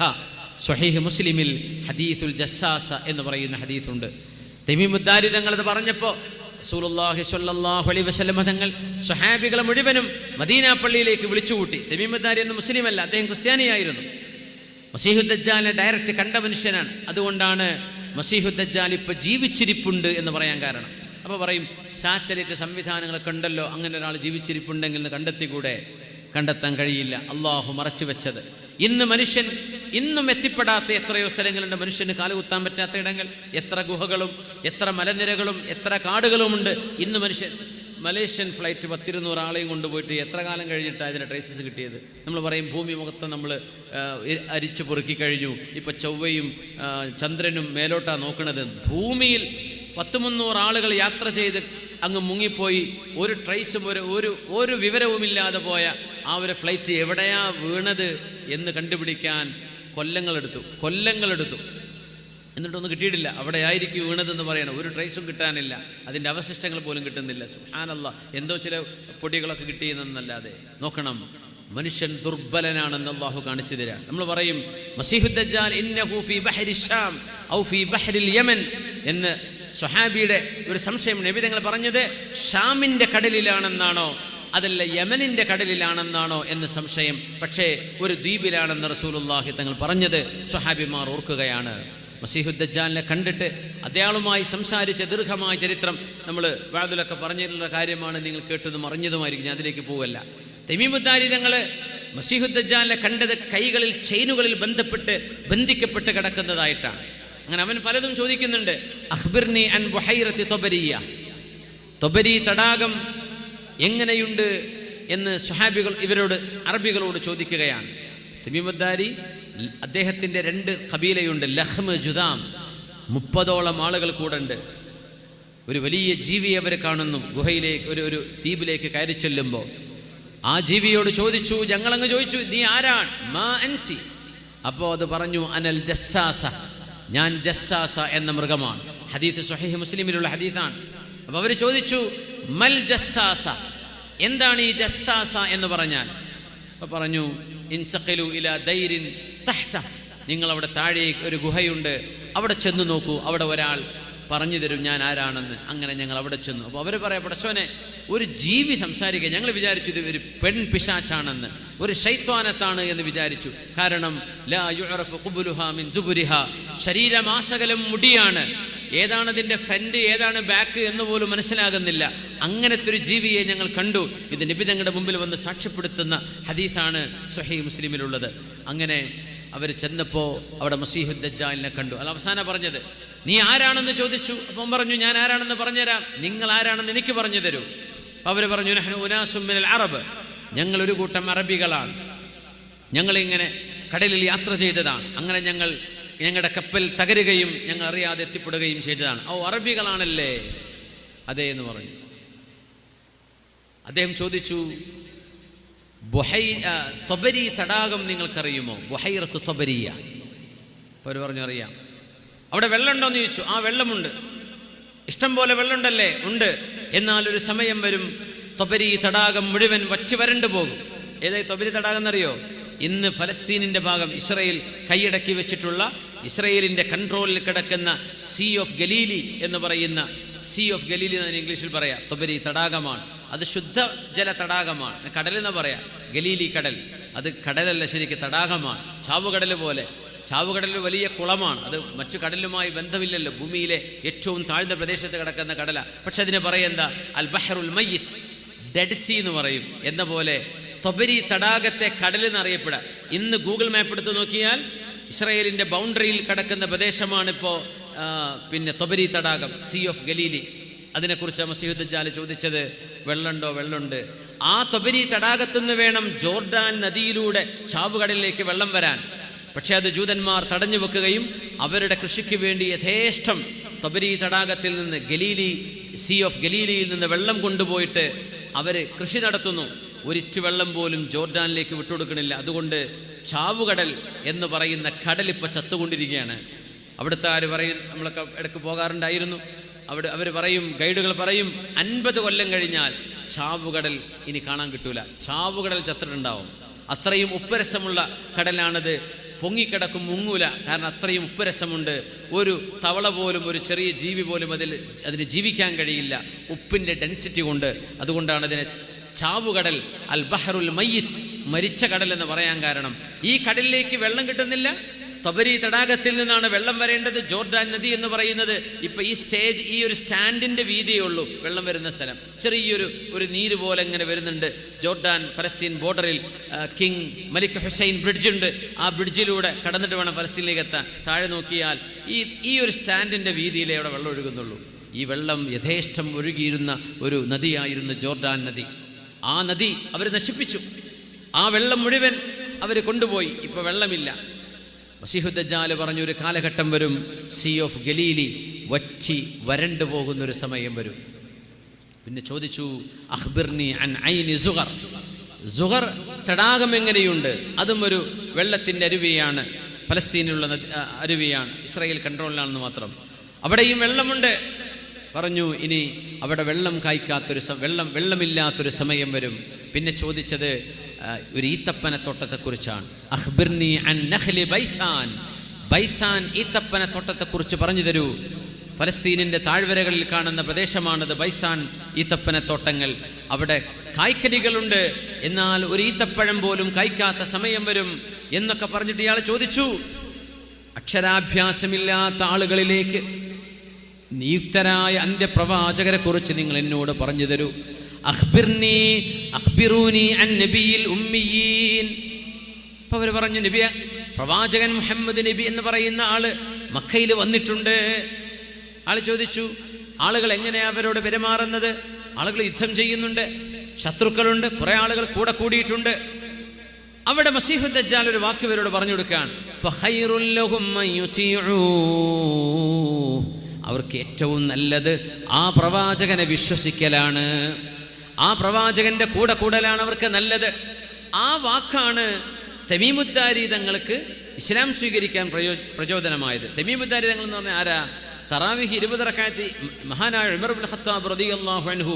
സ്വഹീഹ് മുസ്ലിമിൽ ഹദീസുൽ ജസ്സാസ എന്ന് പറയുന്ന ഹദീസുണ്ട്. തമീമുദ്ദാരി തങ്ങളത് പറഞ്ഞപ്പോൾ റസൂലുള്ളാഹി സ്വല്ലല്ലാഹു അലൈഹി വസല്ലം തങ്ങൾ സ്വഹാബികളെ മുഴുവനും മദീന പള്ളിയിലേക്ക് വിളിച്ചുകൂട്ടി. തമീമുദ്ദാരി എന്ന മുസ്ലിമല്ല, അദ്ദേഹം ക്രിസ്ത്യാനിയായിരുന്നു. മസീഹുദ് ദജ്ജാലിനെ ഡയറക്റ്റ് കണ്ട മനുഷ്യനാണ്. അതുകൊണ്ടാണ് മസീഹുദ് ദജ്ജാൽ ഇപ്പോൾ ജീവിച്ചിരിപ്പുണ്ട് എന്ന് പറയാൻ കാരണം. അപ്പോൾ പറയും, സാറ്റലൈറ്റ് സംവിധാനങ്ങളൊക്കെ ഉണ്ടല്ലോ, അങ്ങനെ ഒരാൾ ജീവിച്ചിരിപ്പുണ്ടെങ്കിൽ കണ്ടെത്തിക്കൂടെ? കണ്ടെത്താൻ കഴിയില്ല, അള്ളാഹു മറച്ചു വെച്ചത്. ഇന്ന് മനുഷ്യൻ ഇന്നും എത്തിപ്പെടാത്ത എത്രയോ സ്ഥലങ്ങളുണ്ട്. മനുഷ്യന് കാലുകുത്താൻ പറ്റാത്ത ഇടങ്ങൾ, എത്ര ഗുഹകളും എത്ര മലനിരകളും എത്ര കാടുകളുമുണ്ട്. ഇന്ന് മലേഷ്യൻ ഫ്ലൈറ്റ് 10-200 ആളെയും കൊണ്ടുപോയിട്ട് എത്ര കാലം കഴിഞ്ഞിട്ടാണ് അതിൻ്റെ ട്രേസസ് കിട്ടിയത്? നമ്മൾ പറയും ഭൂമി മുഖത്ത് നമ്മൾ അരിച്ചു പൊറുക്കി കഴിഞ്ഞു, ഇപ്പോൾ ചൊവ്വയും ചന്ദ്രനും മേലോട്ടാണ് നോക്കുന്നത്. ഭൂമിയിൽ 100-300 ആളുകൾ യാത്ര ചെയ്ത് അങ്ങ് മുങ്ങിപ്പോയി, ഒരു ട്രേസും ഒരു വിവരവുമില്ലാതെ പോയ ആ ഒരു ഫ്ലൈറ്റ് എവിടെയാ വീണത് എന്ന് കണ്ടുപിടിക്കാൻ കൊല്ലങ്ങളെടുത്തു. എന്നിട്ടൊന്നും കിട്ടിയിട്ടില്ല. അവിടെ ആയിരിക്കും വീണതെന്ന് പറയണം. ഒരു ട്രേസും കിട്ടാനില്ല, അതിൻ്റെ അവശിഷ്ടങ്ങൾ പോലും കിട്ടുന്നില്ല. സുബ്ഹാനല്ലാഹ്, എന്തോ ചില പൊടികളൊക്കെ കിട്ടിയെന്നല്ലാതെ. നോക്കണം, മനുഷ്യൻ ദുർബലനാണെന്ന് അല്ലാഹു കാണിച്ചു തരാം. നമ്മൾ പറയും മസീഹുദ് ദജ്ജാൽ ഇന്നഹു ഫീ ബഹരി ശാം ഔ ഫീ ബഹരിൽ യമൻ എന്ന് സ്വഹാബിയുടെ ഒരു സംശയം. നബി തങ്ങൾ പറഞ്ഞത് ഷാമിൻ്റെ കടലിലാണെന്നാണോ അതല്ല യമനിൻ്റെ കടലിലാണെന്നാണോ എന്ന് സംശയം. പക്ഷേ ഒരു ദ്വീപിലാണെന്ന് റസൂലുള്ളാഹി തങ്ങൾ പറഞ്ഞത് സ്വഹാബിമാർ ഓർക്കുകയാണ്. മസീഹുദ് ദജ്ജാലിനെ കണ്ടിട്ട് അയാളുമായി സംസാരിച്ച ദീർഘമായ ചരിത്രം നമ്മൾ വഅദിലൊക്കെ പറഞ്ഞിട്ടുള്ള കാര്യമാണ്. നിങ്ങൾ കേട്ടതും അറിഞ്ഞതുമായിരിക്കും, ഞാൻ അതിലേക്ക് പോവല്ല. തമീമുദ്ദാരി തങ്ങൾ മസീഹുദ് ദജ്ജാലിനെ കണ്ടത് കൈകളിൽ ചെയിനുകളിൽ ബന്ധിക്കപ്പെട്ട് കിടക്കുന്നതായിട്ടാണ്. അങ്ങനെ അവൻ പലതും ചോദിക്കുന്നുണ്ട്. അഖ്ബിർനി അൻ ബുഹൈറത്തി തൊബരിയ, തൊബരി തടാകം എങ്ങനെയുണ്ട് എന്ന് സ്വഹാബികൾ അറബികളോട് ചോദിക്കുകയാണ്. തമീമുദ്ദാരി അദ്ദേഹത്തിൻ്റെ 2 ഖബീലയുണ്ട്, ലഹ്മ് ജുദാം. 30ഓളം ആളുകൾ കൂടെ ഉണ്ട്. ഒരു വലിയ ജീവിയെ അവർ കാണുന്നു. ഗുഹയിലേക്ക് ഒരു ദ്വീപിലേക്ക് കയറി ചെല്ലുമ്പോൾ ആ ജീവിയോട് ചോദിച്ചു, ഞങ്ങളങ്ങ് ചോദിച്ചു, നീ ആരാണ്? മാ അൻസി. അപ്പോൾ അത് പറഞ്ഞു, അനൽ ജസ്സാസ, ഞാൻ ജസ്സാസ എന്ന മൃഗമാണ്. ഹദീത്ത് സ്വഹീഹ് മുസ്ലിമിലുള്ള ഹദീത്താണ്. അപ്പോൾ അവർ ചോദിച്ചു, മൽ ജസ്സാസ, എന്താണ് ഈ ജസ്സാസ എന്ന് പറഞ്ഞാൽ? അപ്പോൾ പറഞ്ഞു, ഇൻസഖിലു ഇലാ ദൈരിൻ തഹ്ത, നിങ്ങളവിടെ താഴെ ഒരു ഗുഹയുണ്ട്, അവിടെ ചെന്ന് നോക്കൂ, അവിടെ ഒരാൾ പറഞ്ഞു തരും ഞാൻ ആരാണെന്ന്. അങ്ങനെ ഞങ്ങൾ അവിടെ ചെന്നു. അപ്പോൾ അവർ പറയാം, പടച്ചോനെ, ഒരു ജീവി സംസാരിക്കുക. ഞങ്ങൾ വിചാരിച്ചു ഇത് ഒരു പെൺ പിശാച്ചാണെന്ന്, ഒരു ശൈത്വാനത്താണ് എന്ന് വിചാരിച്ചു. കാരണം ലാ യുഅറഫു ഖുബുലുഹാ മിൻ ദുബുരിഹാ, ശരീരമാസകലം മുടിയാണ്, ഏതാണ് അതിൻ്റെ ഫ്രണ്ട് ഏതാണ് ബാക്ക് എന്ന് പോലും മനസ്സിലാകുന്നില്ല. അങ്ങനത്തെ ഒരു ജീവിയെ ഞങ്ങൾ കണ്ടു. ഇത് നബി തങ്ങളുടെ മുമ്പിൽ വന്ന് സാക്ഷ്യപ്പെടുത്തുന്ന ഹദീസാണ് സ്വഹീഹ് മുസ്ലിമിലുള്ളത്. അങ്ങനെ അവർ ചെന്നപ്പോൾ അവിടെ മസീഹുദ് ദജ്ജാലിനെ കണ്ടു. അത് അവസാനം പറഞ്ഞത്, നീ ആരാണെന്ന് ചോദിച്ചു. അപ്പം പറഞ്ഞു, ഞാൻ ആരാണെന്ന് പറഞ്ഞുതരാം, നിങ്ങൾ ആരാണെന്ന് എനിക്ക് പറഞ്ഞു തരൂ. അപ്പം അവർ പറഞ്ഞു, നഹ്നു ഉനാസും മിനൽ അറബ്, ഞങ്ങളൊരു കൂട്ടം അറബികളാണ്, ഞങ്ങളിങ്ങനെ കടലിൽ യാത്ര ചെയ്തതാണ്. അങ്ങനെ ഞങ്ങളുടെ കപ്പൽ തകരുകയും ഞങ്ങൾ അറിയാതെ എത്തിപ്പെടുകയും ചെയ്തതാണ്. ഓ, അറബികളാണല്ലേ? അതെ എന്ന് പറഞ്ഞു. അദ്ദേഹം ചോദിച്ചു, തൊബരി തടാകം നിങ്ങൾക്കറിയുമോ? ബുഹൈറത്ത് തൊബരിയ. അവർ പറഞ്ഞു, അറിയാം. അവിടെ വെള്ളമുണ്ടോ എന്ന് ചോദിച്ചു. ആ, വെള്ളമുണ്ട്. ഇഷ്ടം പോലെ വെള്ളമുണ്ടല്ലേ? ഉണ്ട്. എന്നാൽ ഒരു സമയം വരും, തൊബരി തടാകം മുഴുവൻ വറ്റി വരണ്ടു പോകും. ഏതായി തൊബരി തടാകം എന്നറിയോ? ഇന്ന് ഫലസ്തീനിൻ്റെ ഭാഗം ഇസ്രയേൽ കൈയടക്കി വെച്ചിട്ടുള്ള, ഇസ്രയേലിൻ്റെ കൺട്രോളിൽ കിടക്കുന്ന സീ ഓഫ് ഗലീലി എന്ന് പറയുന്ന, സീ ഓഫ് ഗലീലി എന്ന് ഇംഗ്ലീഷിൽ പറയാം, തൊബരി തടാകമാണ്. അത് ശുദ്ധജല തടാകമാണ്. കടലെന്ന് പറയാം, ഗലീലി കടൽ. അത് കടലല്ല, ശരിക്കും തടാകമാണ്. ചാവുകടൽ പോലെ. ചാവുകടൽ വലിയ കുളമാണ്. അത് മറ്റു കടലുമായി ബന്ധമില്ലല്ലോ. ഭൂമിയിലെ ഏറ്റവും താഴ്ന്ന പ്രദേശത്ത് കിടക്കുന്ന കടല. പക്ഷെ അതിനെ പറയുന്ന അൽ ബഹറുൽ മയ്യിത്ത്, ഡെഡ് സീ എന്ന് പറയും. എന്ന പോലെ തൊബരി തടാകത്തെ കടലെന്നറിയപ്പെടാം. ഇന്ന് ഗൂഗിൾ മാപ്പ് എടുത്ത് നോക്കിയാൽ ഇസ്രായേലിൻ്റെ ബൗണ്ടറിയിൽ കിടക്കുന്ന പ്രദേശമാണിപ്പോൾ പിന്നെ തൊബരി തടാകം, സീ ഓഫ് ഗലീലി. അതിനെക്കുറിച്ച് മസീഹ് ദജ്ജാൽ ചോദിച്ചത്, വെള്ളമുണ്ടോ? വെള്ളമുണ്ട്. ആ തൊബരി തടാകത്തുനിന്ന് വേണം ജോർഡാൻ നദിയിലൂടെ ചാവുകടലിലേക്ക് വെള്ളം വരാൻ. പക്ഷേ അത് ജൂതന്മാർ തടഞ്ഞു വെക്കുകയും അവരുടെ കൃഷിക്ക് വേണ്ടി യഥേഷ്ടം തൊബരി തടാകത്തിൽ നിന്ന്, ഗലീലി, സീ ഓഫ് ഗലീലിയിൽ നിന്ന് വെള്ളം കൊണ്ടുപോയിട്ട് അവർ കൃഷി നടത്തുന്നു. ഒരിച്ചു വെള്ളം പോലും ജോർഡാനിലേക്ക് വിട്ടുകൊടുക്കണില്ല. അതുകൊണ്ട് ചാവുകടൽ എന്ന് പറയുന്ന കടൽ ഇപ്പോൾ ചത്തുകൊണ്ടിരിക്കുകയാണ്. അവിടുത്തെ ആര് പറയും, നമ്മളൊക്കെ ഇടയ്ക്ക് പോകാറുണ്ടായിരുന്നു. അവർ പറയും, ഗൈഡുകൾ പറയും, 50 കൊല്ലം കഴിഞ്ഞാൽ ചാവുകടൽ ഇനി കാണാൻ കിട്ടൂല. ചാവുകടൽ ചത്തിട്ടുണ്ടാവും. അത്രയും ഉപ്പുരസമുള്ള കടലാണത്. പൊങ്ങിക്കിടക്കും, മുങ്ങൂല. കാരണം അത്രയും ഉപ്പുരസമുണ്ട്. ഒരു തവള പോലും, ഒരു ചെറിയ ജീവി പോലും അതിന് ജീവിക്കാൻ കഴിയില്ല, ഉപ്പിൻ്റെ ഡെൻസിറ്റി കൊണ്ട്. അതുകൊണ്ടാണ് അതിനെ ചാവുകടൽ, അൽ ബഹറുൽ മയ്യിത്ത്, മരിച്ച കടൽ എന്ന് പറയാൻ കാരണം. ഈ കടലിലേക്ക് വെള്ളം കിട്ടുന്നില്ല. തൊബരി തടാകത്തിൽ നിന്നാണ് വെള്ളം വരേണ്ടത്. ജോർഡാൻ നദി എന്ന് പറയുന്നത് ഇപ്പം ഈ സ്റ്റേജ്, ഈ ഒരു സ്റ്റാൻഡിൻ്റെ വീതിയേ ഉള്ളൂ വെള്ളം വരുന്ന സ്ഥലം. ചെറിയൊരു നീര് പോലെ ഇങ്ങനെ വരുന്നുണ്ട്. ജോർഡാൻ ഫലസ്തീൻ ബോർഡറിൽ കിങ് മലിക് ഹുസൈൻ ബ്രിഡ്ജുണ്ട്. ആ ബ്രിഡ്ജിലൂടെ കടന്നിട്ട് വേണം ഫലസ്തീനിലേക്ക് എത്താൻ. താഴെ നോക്കിയാൽ ഈ ഒരു സ്റ്റാൻഡിൻ്റെ വീതിയിലേ അവിടെ വെള്ളം ഒഴുകുന്നുള്ളൂ. ഈ വെള്ളം യഥേഷ്ടം ഒഴുകിയിരുന്ന ഒരു നദിയായിരുന്നു ജോർഡാൻ നദി. ആ നദി അവർ നശിപ്പിച്ചു. ആ വെള്ളം മുഴുവൻ അവർ കൊണ്ടുപോയി. ഇപ്പോൾ വെള്ളമില്ല. മസീഹു ദജ്ജാൽ പറഞ്ഞു, ഒരു കാലഘട്ടം വരും, സീ ഓഫ് ഗലീലി വറ്റി വരണ്ടു പോകുന്നൊരു സമയം വരും. പിന്നെ ചോദിച്ചു, അഖ്ബിർനി അൻ ഐനി സുഗർ. സുഗർ തടാകം എങ്ങനെയുണ്ട്? അതും ഒരു വെള്ളത്തിൻ്റെ അരുവിയാണ്. ഫലസ്തീനിലുള്ള അരുവിയാണ്. ഇസ്രായേൽ കൺട്രോളിലാണെന്ന് മാത്രം. അവിടെയും വെള്ളമുണ്ട്. പറഞ്ഞു, ഇനി അവിടെ വെള്ളം കായ്ക്കാത്തൊരു വെള്ളമില്ലാത്തൊരു സമയം വരും. പിന്നെ ചോദിച്ചത് ഒരു ഈത്തപ്പന തോട്ടത്തെക്കുറിച്ചാണ്. അഖ്ബിർനി അൻ നഖ്ലി ബൈസാൻ. ബൈസാൻ ഈത്തപ്പന തോട്ടത്തെക്കുറിച്ച് പറഞ്ഞു തരൂ. ഫലസ്തീനിൻ്റെ താഴ്വരകളിൽ കാണുന്ന പ്രദേശമാണത് ബൈസാൻ ഈത്തപ്പന തോട്ടങ്ങൾ. അവിടെ കായ്ക്കനികളുണ്ട്, എന്നാൽ ഒരു ഈത്തപ്പഴം പോലും കായ്ക്കാത്ത സമയം വരും എന്നൊക്കെ പറഞ്ഞിട്ട് ഇയാൾ ചോദിച്ചു, അക്ഷരാഭ്യാസമില്ലാത്ത ആളുകളിലേക്ക് നിയുക്തരായ അന്ത്യപ്രവാചകരെ കുറിച്ച് നിങ്ങൾ എന്നോട് പറഞ്ഞു തരൂ. അഖ്ബിറൂനി അൻ നബിയിൽ ഉമ്മിയീൻ. അപ്പോൾ അവർ പറഞ്ഞു, നബിയ, പ്രവാചകൻ മുഹമ്മദ് നബി എന്ന് പറയുന്ന ആള് മക്കയിൽ വന്നിട്ടുണ്ട്. ആൾ ചോദിച്ചു, ആളുകൾ എങ്ങനെയാ അവരോട് പെരുമാറുന്നത്? ആളുകൾ യുദ്ധം ചെയ്യുന്നുണ്ട്, ശത്രുക്കളുണ്ട്, കുറെ ആളുകൾ കൂടെ കൂടിയിട്ടുണ്ട്. അവിടെ മസീഹു ദജ്ജാൽ ഒരു വാക്ക് ഇവരോട് പറഞ്ഞു കൊടുക്കാൻ, ഫഖൈറുൽ ലഹും മൻ യുതീഉ. അവർക്ക് ഏറ്റവും നല്ലത് ആ പ്രവാചകനെ വിശ്വസിക്കലാണ്. ആ പ്രവാചകന്റെ കൂടെ കൂടലാണ് അവർക്ക് നല്ലത്. ആ വാക്കാണ് തമീമുദ്ദാരി തങ്ങൾക്ക് ഇസ്ലാം സ്വീകരിക്കാൻ പ്രചോദനമായത്. തമീമുദ്ദാരി തങ്ങൾ എന്ന് പറഞ്ഞാൽ ആരാ? തറാവിഹ് 20 റക്അത്ത് മഹാനായ ഉമർ ഇബ്നു ഖത്താബ് റളിയല്ലാഹു അൻഹു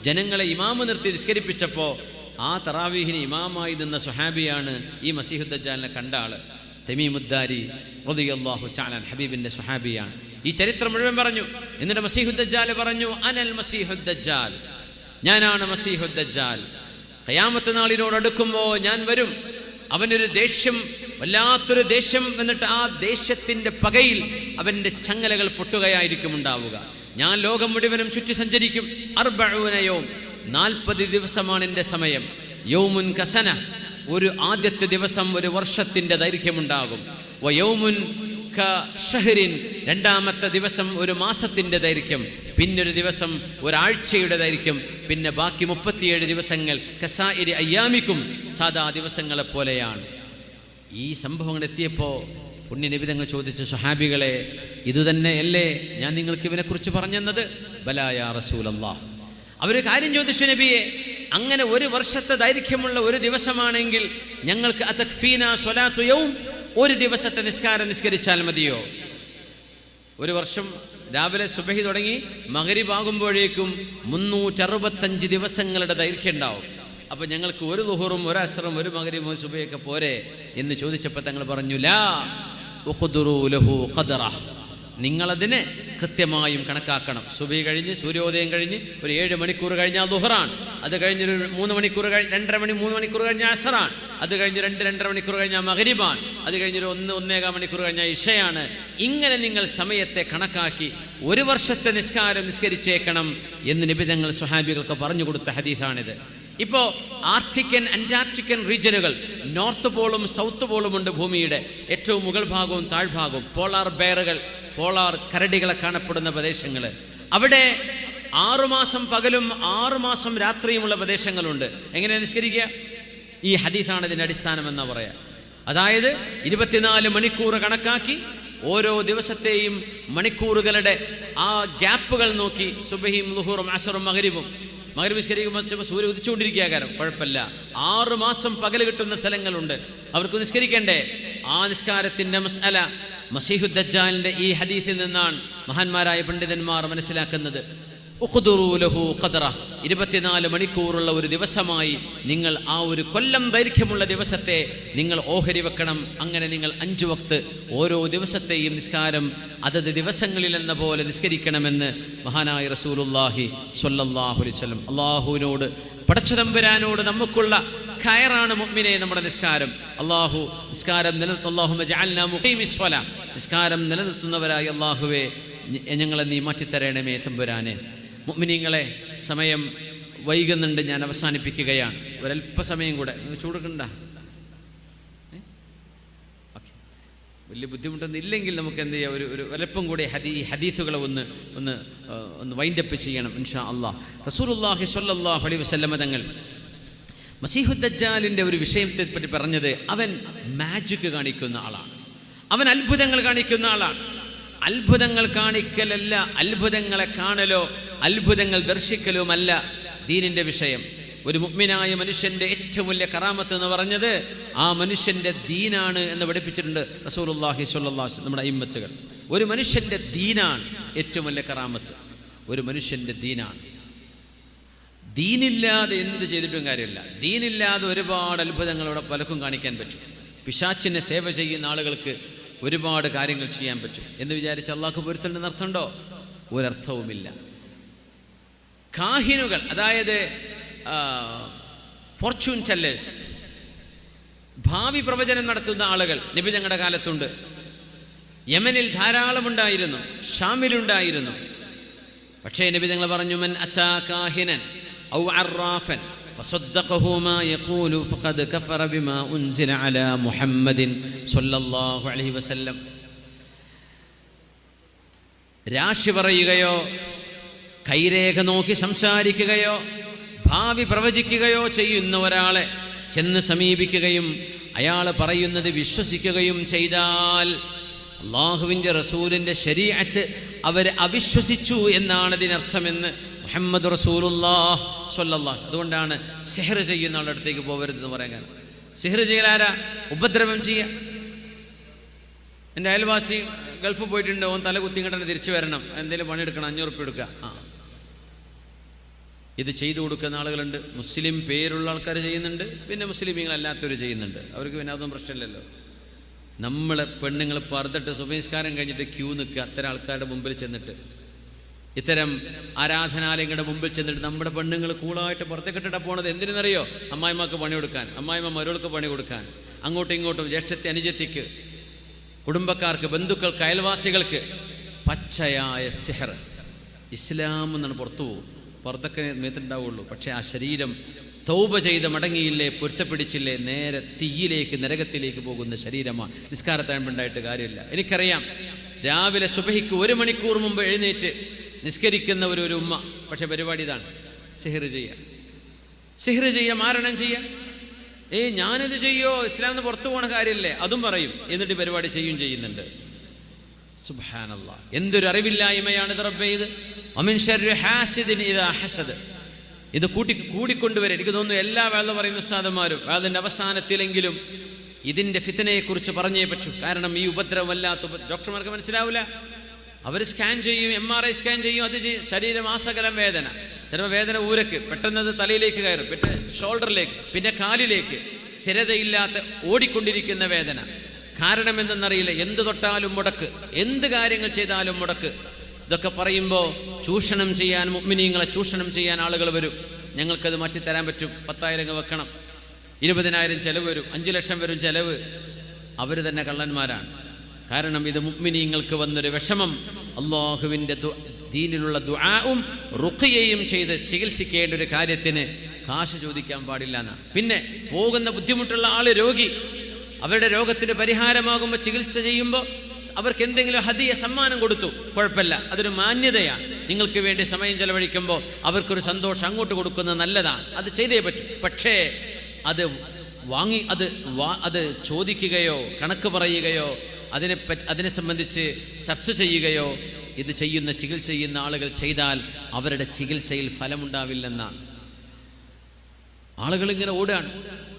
ജനങ്ങളെ ഇമാമ് നിർത്തി നിസ്കരിപ്പിച്ചപ്പോൾ ആ തറാവിഹിന് ഇമാമായി നിന്ന സ്വഹാബിയാണ് ഈ മസീഹു ദജ്ജാലിനെ കണ്ട ആള്. തമീമുദ്ദാരി റളിയല്ലാഹു തആല ഹബീബിന്റെ സ്വഹാബിയാണ്. ഈ ചരിത്രം മുഴുവൻ പറഞ്ഞു. എന്നിട്ട് മസീഹു ദജ്ജാൽ പറഞ്ഞു, അനൽ മസീഹു ദജ്ജാൽ, ഞാനാണ് മസീഹു ദജ്ജാൽ. ഖിയാമത്ത് നാളിനോട് അടുക്കുമ്പോൾ ഞാൻ വരും. അവനൊരു ദേഷ്യം, വല്ലാത്തൊരു ദേഷ്യം എന്നിട്ട് ആ ദേഷ്യത്തിൻ്റെ പകയിൽ അവൻ്റെ ചങ്ങലകൾ പൊട്ടുകയായിരിക്കും ഉണ്ടാവുക. ഞാൻ ലോകം മുഴുവനും ചുറ്റി സഞ്ചരിക്കും. 40 യൗം, 40 ദിവസമാണ് എൻ്റെ സമയം. യൗമുൻ കസന, ഒരു ആദ്യത്തെ ദിവസം ഒരു വർഷത്തിൻ്റെ ദൈർഘ്യമുണ്ടാകും. വയൗമുൻ ഷഹരിൻ, രണ്ടാമത്തെ ദിവസം ഒരു മാസത്തിൻ്റെ ദൈർഘ്യം. പിന്നൊരു ദിവസം ഒരാഴ്ചയുടെ ദൈർഘ്യം. പിന്നെ ബാക്കി 37 ദിവസങ്ങൾ കസായിരി അയ്യാമിക്കും, സാധാ ദിവസങ്ങളെ പോലെയാണ്. ഈ സംഭവങ്ങൾ എത്തിയപ്പോൾ പുണ്യനബി തങ്ങൾ ചോദിച്ചു, സ്വഹാബികളെ, ഇതുതന്നെയല്ലേ ഞാൻ നിങ്ങൾക്ക് ഇവനെക്കുറിച്ച് പറഞ്ഞെന്നത്? ബലാ യാ റസൂലല്ലാഹ്. അവർ കാര്യം ചോദിച്ചു, നബിയെ, അങ്ങനെ ഒരു വർഷത്തെ ദൈർഘ്യമുള്ള ഒരു ദിവസമാണെങ്കിൽ ഞങ്ങൾക്ക് അതക്ഫീന സ്വലാത്തു യൗം, ഒരു ദിവസത്തെ നിസ്കാരം നിസ്കരിച്ചാൽ മതിയോ? ഒരു വർഷം രാവിലെ സുബഹി തുടങ്ങി മഗ്രിബ് ആകുമ്പോഴേക്കും 365 ദിവസങ്ങളുടെ ദൈർഘ്യം ഉണ്ടാവും. അപ്പോൾ ഞങ്ങൾക്ക് ഒരു ളുഹറും ഒരു അസ്റും ഒരു മഗ്രിബും ഒരു സുബഹിയൊക്കെ പോരെ എന്ന് ചോദിച്ചപ്പോൾ തങ്ങൾ പറഞ്ഞു, ലാ ഉഖ്ദുറൂ ലഹു ഖദ്റഹ്, നിങ്ങളതിനെ കൃത്യമായും കണക്കാക്കണം. സുബഹി കഴിഞ്ഞ് സൂര്യോദയം കഴിഞ്ഞ് ഒരു 7 മണിക്കൂർ കഴിഞ്ഞാൽ ളുഹറാണ്, അത് കഴിഞ്ഞൊരു 3 മണിക്കൂർ 3 മണിക്കൂർ കഴിഞ്ഞാൽ അസ്റാണ്, അത് കഴിഞ്ഞ് 2-2.5 മണിക്കൂർ കഴിഞ്ഞാൽ മഗ്രിബാണ്, അത് കഴിഞ്ഞൊരു 1-1.25 മണിക്കൂർ കഴിഞ്ഞാൽ ഇശയാണ്. ഇങ്ങനെ നിങ്ങൾ സമയത്തെ കണക്കാക്കി 1 വർഷത്തെ നിസ്കാരം നിസ്കരിച്ചേക്കണം എന്ന് നബി തങ്ങൾ സ്വഹാബികൾക്ക് പറഞ്ഞു കൊടുത്ത ഹദീസാണിത്. ഇപ്പോൾ ആർട്ടിക്കൻ അന്റാർട്ടിക്കൻ റീജിയനുകൾ, നോർത്ത് പോളും സൗത്ത് പോളും ഉണ്ട് ഭൂമിയുടെ, ഏറ്റവും മുകൾ ഭാഗവും താഴ്ഭാഗവും, പോളാർ ബെയറുകൾ, പോളാർ കരടികളെ കാണപ്പെടുന്ന പ്രദേശങ്ങൾ. അവിടെ 6 മാസം പകലും 6 മാസം രാത്രിയുമുള്ള പ്രദേശങ്ങളുണ്ട്. എങ്ങനെ നിസ്കരിക്കുക? ഈ ഹദീസാണ് ഇതിൻ്റെ അടിസ്ഥാനമെന്നാ പറയാം. അതായത് 24 മണിക്കൂർ കണക്കാക്കി ഓരോ ദിവസത്തെയും മണിക്കൂറുകളുടെ ആ ഗ്യാപ്പുകൾ നോക്കി സുബഹിയും ളുഹറും അസ്റും മഗ്രിബും നിസ്കരിക്കുമ്പോൾ സൂര്യ ഉദിച്ചുകൊണ്ടിരിക്കുക, കാരണം കുഴപ്പമില്ല. 6 മാസം പകൽ കിട്ടുന്ന സ്ഥലങ്ങളുണ്ട്, അവർക്ക് നിസ്കരിക്കണ്ടേ? ആ നിസ്കാരത്തിൻ്റെ മസ്അല മസീഹുദ് ദജ്ജാലിൻ്റെ ഈ ഹദീസിൽ നിന്നാണ് മഹാന്മാരായ പണ്ഡിതന്മാർ മനസ്സിലാക്കുന്നത്. ഉഖ്ദുറൂ ലഹു ഖദ്റഹ്, 24 മണിക്കൂറുള്ള ഒരു ദിവസമായി നിങ്ങൾ ആ ഒരു കൊല്ലം ദൈർഘ്യമുള്ള ദിവസത്തെ നിങ്ങൾ ഓഹരി വെക്കണം. അങ്ങനെ നിങ്ങൾ 5 വക്ത് ഓരോ ദിവസത്തെയും നിസ്കാരം അതത് ദിവസങ്ങളിൽ എന്ന പോലെ നിസ്കരിക്കണമെന്ന് മഹാനായ റസൂലുള്ളാഹി സ്വല്ലല്ലാഹു അലൈഹി വസല്ലം. അല്ലാഹുവിനോട്, പടച്ചതമ്പുരാനോട് നമുക്കുള്ള ഖൈറാണ് മുഅ്മിനെ നമ്മുടെ നിസ്കാരം. നിസ്കാരം അല്ലാഹുമ്മ ജഅൽനാ മുഖീമിസ് സ്വലാ, നിസ്കാരം നിലനിർത്തുന്നവരായി അല്ലാഹുവേ ഞങ്ങളെ നീ മാറ്റിത്തരണമേ തമ്പുരാനെ. മുഅ്മിനീങ്ങളെ, സമയം വൈകുന്നുണ്ട്, ഞാൻ അവസാനിപ്പിക്കുകയാണ്. ഒരല്പസമയം കൂടെ ചൂടുക്കണ്ട, വലിയ ബുദ്ധിമുട്ടൊന്നും ഇല്ലെങ്കിൽ നമുക്ക് എന്ത് ചെയ്യാം, ഒരു ഒരല്പം കൂടെ ഹദീസുകളെ ഒന്ന് വൈൻഡപ്പ് ചെയ്യണം ഇൻഷാ അല്ലാഹ്. റസൂലുള്ളാഹി സ്വല്ലല്ലാഹു അലൈഹി വസല്ലം തങ്ങൾ മസീഹുദ് ദജ്ജാലിൻ്റെ ഒരു വിഷയത്തെ പറ്റി പറഞ്ഞത്, അവൻ മാജിക് കാണിക്കുന്ന ആളാണ്, അവൻ അത്ഭുതങ്ങൾ കാണിക്കുന്ന ആളാണ്. അത്ഭുതങ്ങൾ കാണിക്കലല്ല, അത്ഭുതങ്ങളെ കാണലോ അത്ഭുതങ്ങൾ ദർശിക്കലുമല്ല ദീനിൻ്റെ വിഷയം. ഒരു മുഅ്മിനായ മനുഷ്യൻ്റെ ഏറ്റവും വലിയ കറാമത്ത് എന്ന് പറഞ്ഞത് ആ മനുഷ്യൻ്റെ ദീനാണ് എന്ന് പഠിപ്പിച്ചിട്ടുണ്ട് റസൂലുള്ളാഹി സ്വല്ലല്ലാഹു അലൈഹി വസല്ലം, നമ്മുടെ അയിമ്മത്തുകൾ. ഒരു മനുഷ്യൻ്റെ ദീനാണ് ഏറ്റവും വലിയ കറാമത്ത്, ഒരു മനുഷ്യൻ്റെ ദീനാണ്. ദീനില്ലാതെ എന്ത് ചെയ്തിട്ടും കാര്യമില്ല. ദീനില്ലാതെ ഒരുപാട് അത്ഭുതങ്ങൾ ഇവിടെ പലർക്കും കാണിക്കാൻ പറ്റും. പിശാചിനെ സേവ ചെയ്യുന്ന ആളുകൾക്ക് ഒരുപാട് കാര്യങ്ങൾ ചെയ്യാൻ പറ്റും എന്ന് വിചാരിച്ച് അള്ളാഹ്ക്ക് പൊരുത്തണ്ടെന്ന് അർത്ഥമുണ്ടോ? ഒരർത്ഥവുമില്ല. കാഹിനുകൾ, അതായത് ഫോർച്യൂൺ ടെല്ലേഴ്സ്, ഭാവി പ്രവചനം നടത്തുന്ന ആളുകൾ നബി ഞങ്ങളുടെ കാലത്തുണ്ട്. യമനിൽ ധാരാളമുണ്ടായിരുന്നു, ഷാമിലുണ്ടായിരുന്നു. പക്ഷേ നബി ഞങ്ങൾ പറഞ്ഞു, മൻ അതാ കാഹിനൻ ഔ അറാഫൻ ഫസദ്ദഖഹു മാ യഖൂലു ഫഖദ് കഫറ ബിമാ ഉൻസില അലാ മുഹമ്മദിൻ സ്വല്ലല്ലാഹു അലൈഹി വസല്ലം. രാശി പറയുകയോ കൈരേഖ നോക്കി സംസാരിക്കുകയോ ഭാവി പ്രവചിക്കുകയോ ചെയ്യുന്ന ഒരാളെ ചെന്ന് സമീപിക്കുകയും അയാൾ പറയുന്നത് വിശ്വസിക്കുകയും ചെയ്താൽ അള്ളാഹുവിൻ്റെ റസൂലിൻ്റെ ശരീഅത്ത് അവർ അവിശ്വസിച്ചു എന്നാണ് ഇതിനർത്ഥമെന്ന് മുഹമ്മദ് റസൂലുള്ളാഹി സ്വല്ലല്ലാഹു അലൈഹി വസല്ലം. അതുകൊണ്ടാണ് സിഹ്ർ ചെയ്യുന്ന ആളുടെ അടുത്തേക്ക് പോകരുതെന്ന് പറയാൻ കാരണം. സിഹ്ർ ചെയ്യലാരാ? ഉപദ്രവം ചെയ്യുക. എൻ്റെ അയൽവാസി ഗൾഫ് പോയിട്ടുണ്ട്, ഓൻ തല കുത്തിങ്ങോട്ട് തിരിച്ചു വരണം, എന്തെങ്കിലും പണിയെടുക്കണം, 500 ഉറുപ്പിക എടുക്കുക. ഇത് ചെയ്തു കൊടുക്കുന്ന ആളുകളുണ്ട്. മുസ്ലിം പേരുള്ള ആൾക്കാർ ചെയ്യുന്നുണ്ട്, പിന്നെ മുസ്ലിമീങ്ങളല്ലാത്തവർ ചെയ്യുന്നുണ്ട്. അവർക്ക് പിന്നെ അതൊന്നും പ്രശ്നമില്ലല്ലോ. നമ്മളെ പെണ്ണുങ്ങൾ പർദ്ദട്ട് സുബഹിസ്കാരം കഴിഞ്ഞിട്ട് ക്യൂ നിൽക്കുക, അത്തരം ആൾക്കാരുടെ മുമ്പിൽ ചെന്നിട്ട്, ഇത്തരം ആരാധനാലയങ്ങളുടെ മുമ്പിൽ ചെന്നിട്ട് നമ്മുടെ പെണ്ണുങ്ങൾ കൂളായിട്ട് പുറത്തേക്കിട്ടിട്ടാണ് പോണത്. എന്തിനെന്നറിയോ? അമ്മായിമ്മക്ക് പണി കൊടുക്കാൻ, അമ്മായിമ്മ മരുകൾക്ക് പണി കൊടുക്കാൻ, അങ്ങോട്ടും ഇങ്ങോട്ടും ജ്യേഷ്ഠത്തെ അനുജത്തിക്ക്, കുടുംബക്കാർക്ക്, ബന്ധുക്കൾക്ക്, അയൽവാസികൾക്ക് പച്ചയായ സിഹർ. ഇസ്ലാം എന്നാണ് പുറത്തു പോകും, പുറത്തൊക്കെ മേത്തുണ്ടാവുള്ളൂ. പക്ഷേ ആ ശരീരം തൗബ ചെയ്ത് മടങ്ങിയില്ലേ, പൊരുത്തപ്പിടിച്ചില്ലേ, നേരെ തീയിലേക്ക്, നരകത്തിലേക്ക് പോകുന്ന ശരീരമാണ്. നിസ്കാരത്താഴ്മ്പുണ്ടായിട്ട് കാര്യമില്ല. എനിക്കറിയാം, രാവിലെ സുബഹിക്ക് 1 മണിക്കൂർ മുമ്പ് എഴുന്നേറ്റ് നിസ്കരിക്കുന്ന ഒരു ഉമ്മ. പക്ഷെ പരിപാടി ഇതാണ്, സിഹ്ർ ചെയ്യുക, സിഹ്ർ ചെയ്യുക, മാരണം ചെയ്യുക. ഞാനിത് ചെയ്യോ, ഇസ്ലാമിന് പുറത്തു പോണ കാര്യമില്ലേ, അതും പറയും. എന്നിട്ട് പരിപാടി ചെയ്യുന്നുണ്ട്. സുബ്ഹാനല്ലാഹ്, എന്തൊരു അറിവില്ലായ്മയാണിത് റബ്ബേ ഇത്. വമിൻ ശർരി ഹാസിദിൻ ഇദാ ഹസദ്. ഇത് കൂടിക്കൊണ്ടുവരെ എനിക്ക് തോന്നുന്നു എല്ലാ വേള പറയുന്ന ഉസ്താദന്മാരും അതിൻ്റെ അവസാനത്തിലെങ്കിലും ഇതിൻ്റെ ഫിത്നയെക്കുറിച്ച് പറഞ്ഞേ പറ്റൂ. കാരണം ഈ ഉപദ്രവമല്ലാത്ത ഡോക്ടർമാർക്ക് മനസ്സിലാവില്ല. അവർ സ്കാൻ ചെയ്യും, MRI സ്കാൻ ചെയ്യും, അത് ശരീരമാസകലം വേദന. ചിലപ്പോൾ വേദന ഊരക്ക്, പെട്ടെന്നത് തലയിലേക്ക് കയറും, പിന്നെ ഷോൾഡറിലേക്ക്, പിന്നെ കാലിലേക്ക്. സ്ഥിരതയില്ലാത്ത ഓടിക്കൊണ്ടിരിക്കുന്ന വേദന. കാരണം എന്തെന്നറിയില്ല. എന്ത് തൊട്ടാലും മുടക്ക്, എന്ത് കാര്യങ്ങൾ ചെയ്താലും മുടക്ക്. ഇതൊക്കെ പറയുമ്പോൾ ചൂഷണം ചെയ്യാൻ, മുഅ്മിനീങ്ങളെ ചൂഷണം ചെയ്യാൻ ആളുകൾ വരും. ഞങ്ങൾക്കത് മാറ്റിത്തരാൻ പറ്റും, 10,000 വെക്കണം, 20,000 ചെലവ് വരും, 5 ലക്ഷം വരും ചെലവ്. അവർ തന്നെ കള്ളന്മാരാണ്. കാരണം ഇത് മുഅ്മിനീങ്ങൾക്ക് വന്നൊരു വിഷമം. അള്ളാഹുവിൻ്റെ ദീനിലുള്ള ദുആഉം റുഖിയയും ചെയ്ത് ചികിത്സിക്കേണ്ട ഒരു കാര്യത്തിന് കാശ് ചോദിക്കാൻ പാടില്ല എന്നാണ്. പിന്നെ പോകുന്ന ബുദ്ധിമുട്ടുള്ള ആള് രോഗി, അവരുടെ രോഗത്തിന് പരിഹാരമാകുമ്പോൾ ചികിത്സ ചെയ്യുമ്പോൾ അവർക്ക് എന്തെങ്കിലും ഹദിയ സമ്മാനം കൊടുത്തു, കുഴപ്പമില്ല, അതൊരു മാന്യതയാണ്. നിങ്ങൾക്ക് വേണ്ടി സമയം ചെലവഴിക്കുമ്പോൾ അവർക്കൊരു സന്തോഷം അങ്ങോട്ട് കൊടുക്കുന്നത് നല്ലതാണ്, അത് ചെയ്തേ പറ്റും. പക്ഷേ അത് വാങ്ങി അത് ചോദിക്കുകയോ കണക്ക് പറയുകയോ അതിനെ സംബന്ധിച്ച് ചർച്ച ചെയ്യുകയോ ഇത് ചെയ്യുന്ന ചികിത്സ ചെയ്യുന്ന ആളുകൾ ചെയ്താൽ അവരുടെ ചികിത്സയിൽ ഫലമുണ്ടാവില്ലെന്നാണ്. ആളുകൾ ഇങ്ങനെ ഓടുകയാണ്.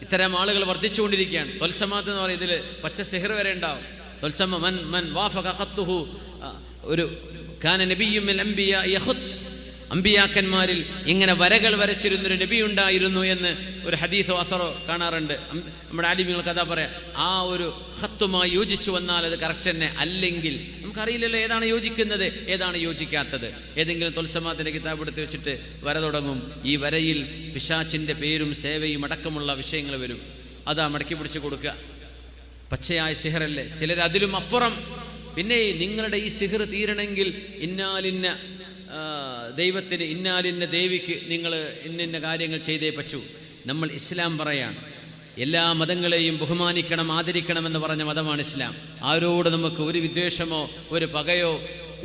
ഇത്തരം ആളുകൾ വർദ്ധിച്ചുകൊണ്ടിരിക്കുകയാണ്. തൊൽസമാത്ത് എന്ന് പറയുന്നത് ഇതിൽ പച്ച സിഹർ വരെ ഉണ്ടാവും. തൊൽസമ മൻ വാഫഖ ഖത്തുഹു, ഒരു കാന നബിയ്യുൽ അംബിയാ യഖുത്ത്, അമ്പിയാക്കന്മാരിൽ ഇങ്ങനെ വരകൾ വരച്ചിരുന്നൊരു നബി ഉണ്ടായിരുന്നു എന്ന് ഒരു ഹദീസോ അസറോ കാണാറുണ്ട്. നമ്മുടെ ആലിമീങ്ങൾ കഥ പറയാം. ആ ഒരു ഖത്തുമായി യോജിച്ചു വന്നാൽ അത് കറക്റ്റ് തന്നെ, അല്ലെങ്കിൽ നമുക്കറിയില്ലല്ലോ ഏതാണ് യോജിക്കുന്നത് ഏതാണ് യോജിക്കാത്തത്. ഏതെങ്കിലും തൊൽസമാത്തിൻ്റെ കിതാബ് എടുത്ത് വെച്ചിട്ട് വര തുടങ്ങും. ഈ വരയിൽ പിശാച്ചിൻ്റെ പേരും സേവയും അടക്കമുള്ള വിഷയങ്ങൾ വരും. അതാ മടക്കി പിടിച്ച് കൊടുക്കുക. പച്ചയായ സിഹറല്ലേ. ചിലർ അതിലും അപ്പുറം. പിന്നെ നിങ്ങളുടെ ഈ സിഹർ തീരണമെങ്കിൽ ഇന്നാലിന്ന ദൈവത്തിന്, ഇന്നാലിന്ന ദേവിക്ക് നിങ്ങൾ ഇന്ന കാര്യങ്ങൾ ചെയ്തേ പറ്റൂ. നമ്മൾ ഇസ്ലാം പറയാണ്, എല്ലാ മതങ്ങളെയും ബഹുമാനിക്കണം, ആദരിക്കണമെന്ന് പറഞ്ഞ മതമാണ് ഇസ്ലാം. ആരോട് നമുക്ക് ഒരു വിദ്വേഷമോ ഒരു പകയോ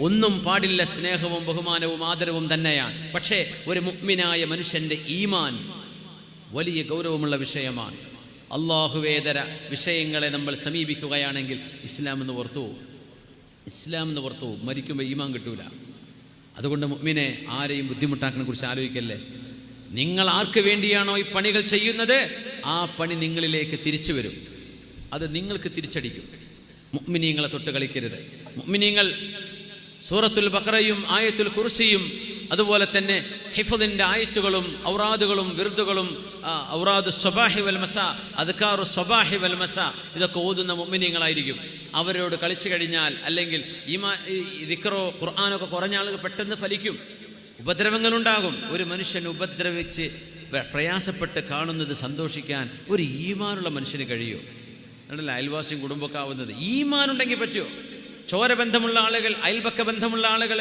ഒന്നും പാടില്ല. സ്നേഹവും ബഹുമാനവും ആദരവും തന്നെയാണ്. പക്ഷേ ഒരു മുഅ്മിനായ മനുഷ്യൻ്റെ ഈമാൻ വലിയ ഗൗരവമുള്ള വിഷയമാണ്. അള്ളാഹുവേതര വിഷയങ്ങളെ നമ്മൾ സമീപിക്കുകയാണെങ്കിൽ ഇസ്ലാം എന്ന് പുറത്തു പോകും. മരിക്കുമ്പോൾ ഈമാൻ കിട്ടൂല. അതുകൊണ്ട് മുഅ്മിനെ ആരെയും ബുദ്ധിമുട്ടാക്കുന്നതിനെ കുറിച്ച് ആലോചിക്കല്ലേ. നിങ്ങൾ ആർക്ക് വേണ്ടിയാണോ ഈ പണികൾ ചെയ്യുന്നത് ആ പണി നിങ്ങളിലേക്ക് തിരിച്ചു വരും, അത് നിങ്ങൾക്ക് തിരിച്ചടിക്കും. മുഅ്മിനീങ്ങളെ തൊട്ട് കളിക്കരുത്. മുഅ്മിനീങ്ങൾ സൂറത്തുൽ ബഖറയും ആയത്തുൽ കുർസിയും അതുപോലെ തന്നെ ഹിഫ്ദിൻ്റെ ആയത്തുകളും ഔറാദുകളും വിർദുകളും ഔറാദു സ്വബാഹി വൽ മസാ, അദ്കാറു സ്വബാഹി വൽ മസാ, ഇതൊക്കെ ഓതുന്ന മുഅ്മിനീങ്ങളായിരിക്കും. അവരോട് കളിച്ചു കഴിഞ്ഞാൽ, അല്ലെങ്കിൽ ദിക്റോ ഖുർആനൊക്കെ കുറഞ്ഞ ആളുകൾ പെട്ടെന്ന് ഫലിക്കും. ഉപദ്രവങ്ങളുണ്ടാകും. ഒരു മനുഷ്യൻ ഉപദ്രവിച്ച് പ്രയാസപ്പെട്ട് കാണുന്നത് സന്തോഷിക്കാൻ ഒരു ഈമാനുള്ള മനുഷ്യന് കഴിയുമോ? അതല്ല അയൽവാസിയും കുടുംബമൊക്കെ ആവുന്നത്. ഈമാനുണ്ടെങ്കിൽ പറ്റുമോ? ചോരബന്ധമുള്ള ആളുകൾ, അയൽപക്ക ബന്ധമുള്ള ആളുകൾ,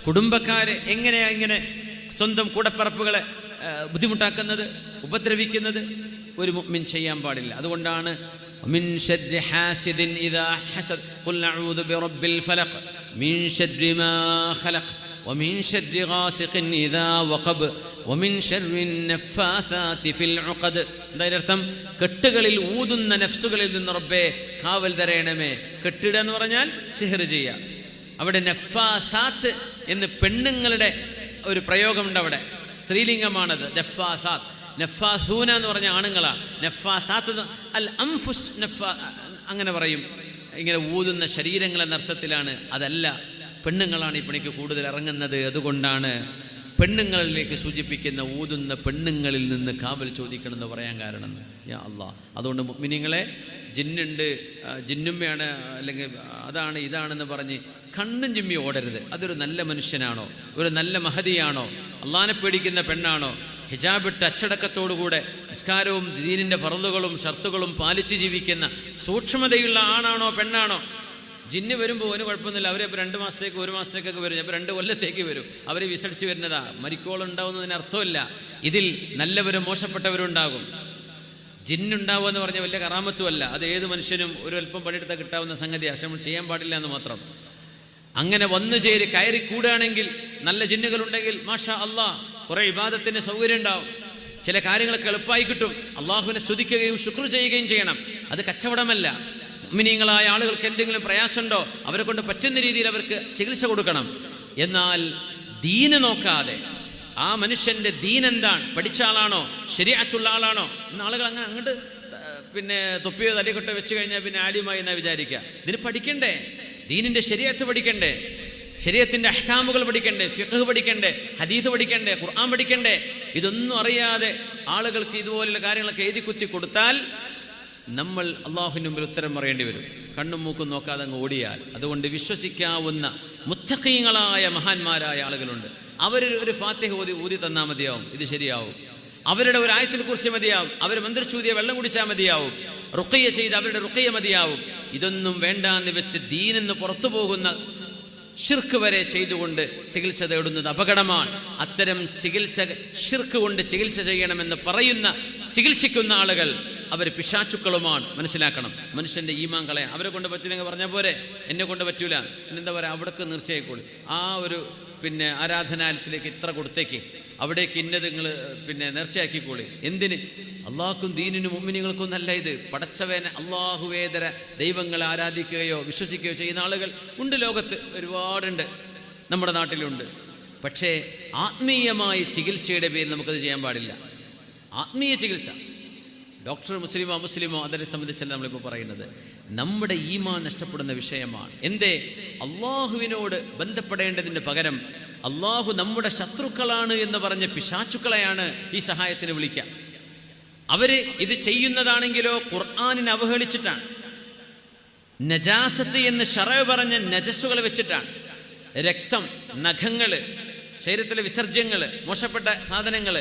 കുടുംബക്കാര് എങ്ങനെയാ ഇങ്ങനെ സ്വന്തം കൂടപ്പറപ്പുകളെ ബുദ്ധിമുട്ടാക്കുന്നത്, ഉപദ്രവിക്കുന്നത്? ഒരു മുഅ്മിൻ ചെയ്യാൻ പാടില്ല. അതുകൊണ്ടാണ് മിൻ ശർരി ഹാസിദിൻ ഇദാ ഹസദ് ഖുൽ അഊദു ബിറബ്ബിൽ ഫലഖ് മിൻ ശർരി മാ ഖലഖ് വമിൻ ശർരി ഗാസിഖിൻ ഇദാ വഖബ് വമിൻ ശർരി നഫ്ഫാഥാതി ഫിൽ ഉഖദ്. അതിനർത്ഥം കെട്ടുകളിൽ ഊതുന്ന നഫ്സുകളിൽ നിന്ന് റബ്ബേ കാവൽ തരയണമേ. കെട്ടിട എന്ന് പറഞ്ഞാൽ സിഹർ ചെയ്യുക. അവിടെ നഫ്ഫാഥാത്ത് എന്ന് പെണ്ണുങ്ങളുടെ ഒരു പ്രയോഗമുണ്ട്. അവിടെ സ്ത്രീലിംഗമാണത് നഫ്ഫാഥാത്ത്. നഫ്ഫാഥൂന എന്ന് പറഞ്ഞ ആണുങ്ങളാണ്. നഫ്ഫാഥാത്ത് അൽ അംഫുസ് അങ്ങനെ പറയും. ഇങ്ങനെ ഊതുന്ന ശരീരങ്ങൾ എന്ന അർത്ഥത്തിലാണ്. അതല്ല, പെണ്ണുങ്ങളാണ് ഈ പണിക്ക് കൂടുതൽ ഇറങ്ങുന്നത്. അതുകൊണ്ടാണ് പെണ്ണുങ്ങളിലേക്ക് സൂചിപ്പിക്കുന്ന ഊതുന്ന പെണ്ണുങ്ങളിൽ നിന്ന് കാവൽ ചോദിക്കണം എന്ന് പറയാൻ കാരണം. യാ അല്ലാഹ്. അതുകൊണ്ട് മുഅ്മിനീങ്ങളെ ജിന്നുണ്ട്, ജിന്നുമ്മയാണ്, അല്ലെങ്കിൽ അതാണ് ഇതാണെന്ന് പറഞ്ഞ് കണ്ണും ചിമ്മി ഓടരുത്. അതൊരു നല്ല മനുഷ്യനാണോ, ഒരു നല്ല മഹദിയാണോ, അള്ളാനെ പേടിക്കുന്ന പെണ്ണാണോ, ഹിജാബിട്ട് അച്ചടക്കത്തോടുകൂടെ നിസ്കാരവും ദീനിൻ്റെ ഫർളുകളും ഷർത്തുകളും പാലിച്ച് ജീവിക്കുന്ന സൂക്ഷ്മതയുള്ള ആണാണോ പെണ്ണാണോ? ജിന്ന് വരുമ്പോൾ ഒരു കുഴപ്പമൊന്നുമില്ല. അവരെ ഇപ്പോൾ 2 മാസത്തേക്ക് 1 മാസത്തേക്കൊക്കെ വരും, ചിലപ്പോൾ 2 കൊല്ലത്തേക്ക് വരും. അവർ വിസടിച്ച് വരുന്നതാ. മരിക്കോളം ഉണ്ടാവുന്നതിന് അർത്ഥമില്ല. ഇതിൽ നല്ലവരും മോശപ്പെട്ടവരും ഉണ്ടാകും. ജിന്നുണ്ടാവുക എന്ന് പറഞ്ഞാൽ വലിയ കറാമത്തുമല്ല. അത് ഏത് മനുഷ്യനും ഒരു അല്പം പണിയെടുത്താൽ കിട്ടാവുന്ന സംഗതിയാണ്. പക്ഷെ നമ്മൾ ചെയ്യാൻ പാടില്ല എന്ന് മാത്രം. അങ്ങനെ വന്നു ചേരി കയറി കൂടുകയാണെങ്കിൽ, നല്ല ജിന്നുകളുണ്ടെങ്കിൽ മാഷാ അള്ളാഹ് കുറേ ഇബാദത്തിന് സൗകര്യം ഉണ്ടാവും. ചില കാര്യങ്ങളൊക്കെ എളുപ്പമായി കിട്ടും. അള്ളാഹുവിനെ സ്തുതിക്കുകയും ശുക്ർ ചെയ്യുകയും ചെയ്യണം. അത് കച്ചവടമല്ല. മുഅ്മിനീങ്ങളായ ആളുകൾക്ക് എന്തെങ്കിലും പ്രയാസമുണ്ടോ അവരെ കൊണ്ട് പറ്റുന്ന രീതിയിൽ അവർക്ക് ചികിത്സ കൊടുക്കണം. എന്നാൽ ദീന് നോക്കാതെ, ആ മനുഷ്യൻ്റെ ദീൻ എന്താണ്, പഠിച്ച ആളാണോ, ശരീഅത്തുള്ള ആളാണോ എന്ന ആളുകൾ അങ്ങോട്ട് പിന്നെ തൊപ്പിയോ തടികൊട്ടോ വെച്ച് കഴിഞ്ഞാൽ പിന്നെ ആലിമായി എന്നാ വിചാരിക്കുക. ഇതിന് പഠിക്കണ്ടേ, ദീനിൻ്റെ ശരീഅത്ത് പഠിക്കണ്ടേ. ശരീഅത്തിന്റെ അഹ്കാമുകൾ പഠിക്കണ്ടേ, ഫിഖ് പഠിക്കണ്ടേ, ഹദീസ് പഠിക്കണ്ടേ, ഖുർആൻ പഠിക്കണ്ടേ. ഇതൊന്നും അറിയാതെ ആളുകൾക്ക് ഇതുപോലുള്ള കാര്യങ്ങളൊക്കെ എഴുതി കുത്തി കൊടുത്താൽ നമ്മൾ അള്ളാഹുവിന് മുമ്പിൽ ഉത്തരം പറയേണ്ടി വരും, കണ്ണും മൂക്കും നോക്കാതെ അങ്ങ് ഓടിയാൽ. അതുകൊണ്ട് വിശ്വസിക്കാവുന്ന മുത്തഖീങ്ങളായ മഹാന്മാരായ ആളുകളുണ്ട്. അവർ ഒരു ഫാത്തിഹ ഊതി തന്നാൽ മതിയാവും, ഇത് ശരിയാവും. അവരുടെ ഒരു ആയത്തുൽ കുർസി മതിയാവും, അവർ മന്ത്രിച്ചൂതിയ വെള്ളം കുടിച്ചാൽ മതിയാവും, റുഖയ്യ ചെയ്ത് അവരുടെ റുഖയ്യ മതിയാവും. ഇതൊന്നും വേണ്ടാന്ന് വെച്ച് ദീനെന്ന് പുറത്തു പോകുന്ന ഷിർക്ക് വരെ ചെയ്തുകൊണ്ട് ചികിത്സ തേടുന്നത് അപകടമാണ്. അത്തരം ഷിർക്ക് കൊണ്ട് ചികിത്സ ചെയ്യണമെന്ന് പറയുന്ന ചികിത്സിക്കുന്ന ആളുകൾ അവർ പിശാചുക്കളുമാണ്. മനസ്സിലാക്കണം. മനുഷ്യൻ്റെ ഈമാൻ കളയാൻ അവരെ കൊണ്ട് പറ്റില്ലെങ്കിൽ പറഞ്ഞാൽ പോരെ, എന്നെ കൊണ്ട് പറ്റൂല, എന്താ പറയുക, അവിടേക്ക് തീർച്ചയായിക്കോളൂ. ആ ഒരു ആരാധനാലയത്തിലേക്ക് ഇത്ര കൊടുത്തേക്ക്, അവിടേക്ക് ഇന്നത് നിങ്ങൾ നേർച്ചയാക്കിക്കോളി. എന്തിന്? അള്ളാഹ്ക്കും ദീനിനും മുഅ്മിനീങ്ങൾക്കും നല്ല ഇത്. പടച്ചവനെ അള്ളാഹുവേതര ദൈവങ്ങളെ ആരാധിക്കുകയോ വിശ്വസിക്കുകയോ ചെയ്യുന്ന ആളുകൾ ഉണ്ട്, ലോകത്ത് ഒരുപാടുണ്ട്, നമ്മുടെ നാട്ടിലുണ്ട്. പക്ഷേ ആത്മീയമായ ചികിത്സയുടെ പേരിൽ നമുക്കത് ചെയ്യാൻ പാടില്ല. ആത്മീയ ചികിത്സ, ഡോക്ടർ മുസ്ലിമോ അമുസ്ലിമോ അതിനെ സംബന്ധിച്ചല്ല നമ്മളിപ്പോൾ പറയുന്നത്. നമ്മുടെ ഈമാൻ നഷ്ടപ്പെടുന്ന വിഷയമാണ്. എന്തേ? അള്ളാഹുവിനോട് ബന്ധപ്പെടേണ്ടതിന് പകരം അള്ളാഹു നമ്മുടെ ശത്രുക്കളാണ് എന്ന് പറഞ്ഞ പിശാചുക്കളെയാണ് ഈ സഹായത്തിന് വിളിക്കുക. അവർ ഇത് ചെയ്യുന്നതാണെങ്കിലോ ഖുർആനിനെ അവഹേളിച്ചിട്ടാണ്. നജാസത്ത് എന്ന് ശറഅ് പറഞ്ഞ നജസ്സുകൾ വെച്ചിട്ടാണ്. രക്തം, നഖങ്ങൾ, ശരീരത്തിലെ വിസർജ്യങ്ങൾ, മോശപ്പെട്ട സാധനങ്ങൾ,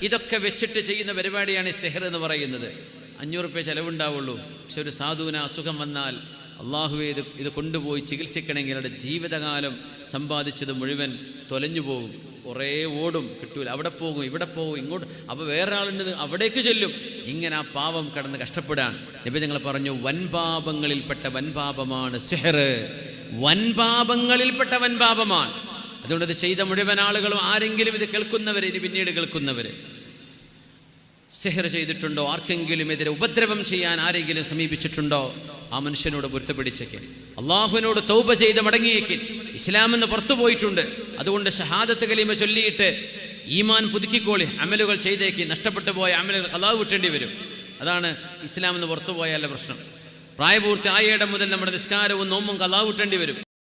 ഇതൊക്കെ വെച്ചിട്ട് ചെയ്യുന്ന പരിപാടിയാണ് ഈ സിഹർ എന്ന് പറയുന്നത്. 500 രൂപ ചിലവുണ്ടാവുള്ളൂ. പക്ഷെ ഒരു സാധുവിന് അസുഖം വന്നാൽ അള്ളാഹുവെ ഇത് കൊണ്ടുപോയി ചികിത്സിക്കണമെങ്കിൽ അവരുടെ ജീവിതകാലം സമ്പാദിച്ചത് മുഴുവൻ തൊലഞ്ഞു പോകും. കുറേ ഓടും, കിട്ടൂല. അവിടെ പോകും, ഇവിടെ പോകും, ഇങ്ങോട്ട്. അപ്പോൾ വേറെ ആളുണ്ട്, അവിടേക്ക് ചെല്ലും. ഇങ്ങനെ ആ പാവം കടന്ന് കഷ്ടപ്പെടാൻ നബി ഞങ്ങൾ പറഞ്ഞു, വൻപാപങ്ങളിൽപ്പെട്ട വൻപാപമാണ് സിഹർ. വൻപാപങ്ങളിൽപ്പെട്ട വൻപാപമാണ്. അതുകൊണ്ട് ഇത് ചെയ്ത മുഴുവൻ ആളുകളും, ആരെങ്കിലും ഇത് കേൾക്കുന്നവർ, ഇനി പിന്നീട് കേൾക്കുന്നവർ സിഹർ ചെയ്തിട്ടുണ്ടോ, ആർക്കെങ്കിലും എതിരെ ഉപദ്രവം ചെയ്യാൻ ആരെങ്കിലും സമീപിച്ചിട്ടുണ്ടോ, ആ മനുഷ്യനോട് പൊരുത്തപ്പിടിച്ചേക്ക്, അള്ളാഹുവിനോട് തൗബ ചെയ്ത് മടങ്ങിയേക്ക്. ഇസ്ലാമെന്ന് പുറത്തു പോയിട്ടുണ്ട്. അതുകൊണ്ട് ഷഹാദത്ത് കലിമ ചൊല്ലിയിട്ട് ഈമാൻ പുതുക്കിക്കോളി, അമലുകൾ ചെയ്തേക്ക്. നഷ്ടപ്പെട്ടു പോയ അമലുകൾ അള്ളാഹു വിട്ടേണ്ടി വരും. അതാണ് ഇസ്ലാമെന്ന് പുറത്തു പോയാലുള്ള പ്രശ്നം. പ്രായപൂർത്തി ആയേടം മുതൽ നമ്മുടെ നിസ്കാരവും നോമ്പും അള്ളാഹു വിട്ടേണ്ടി വരും.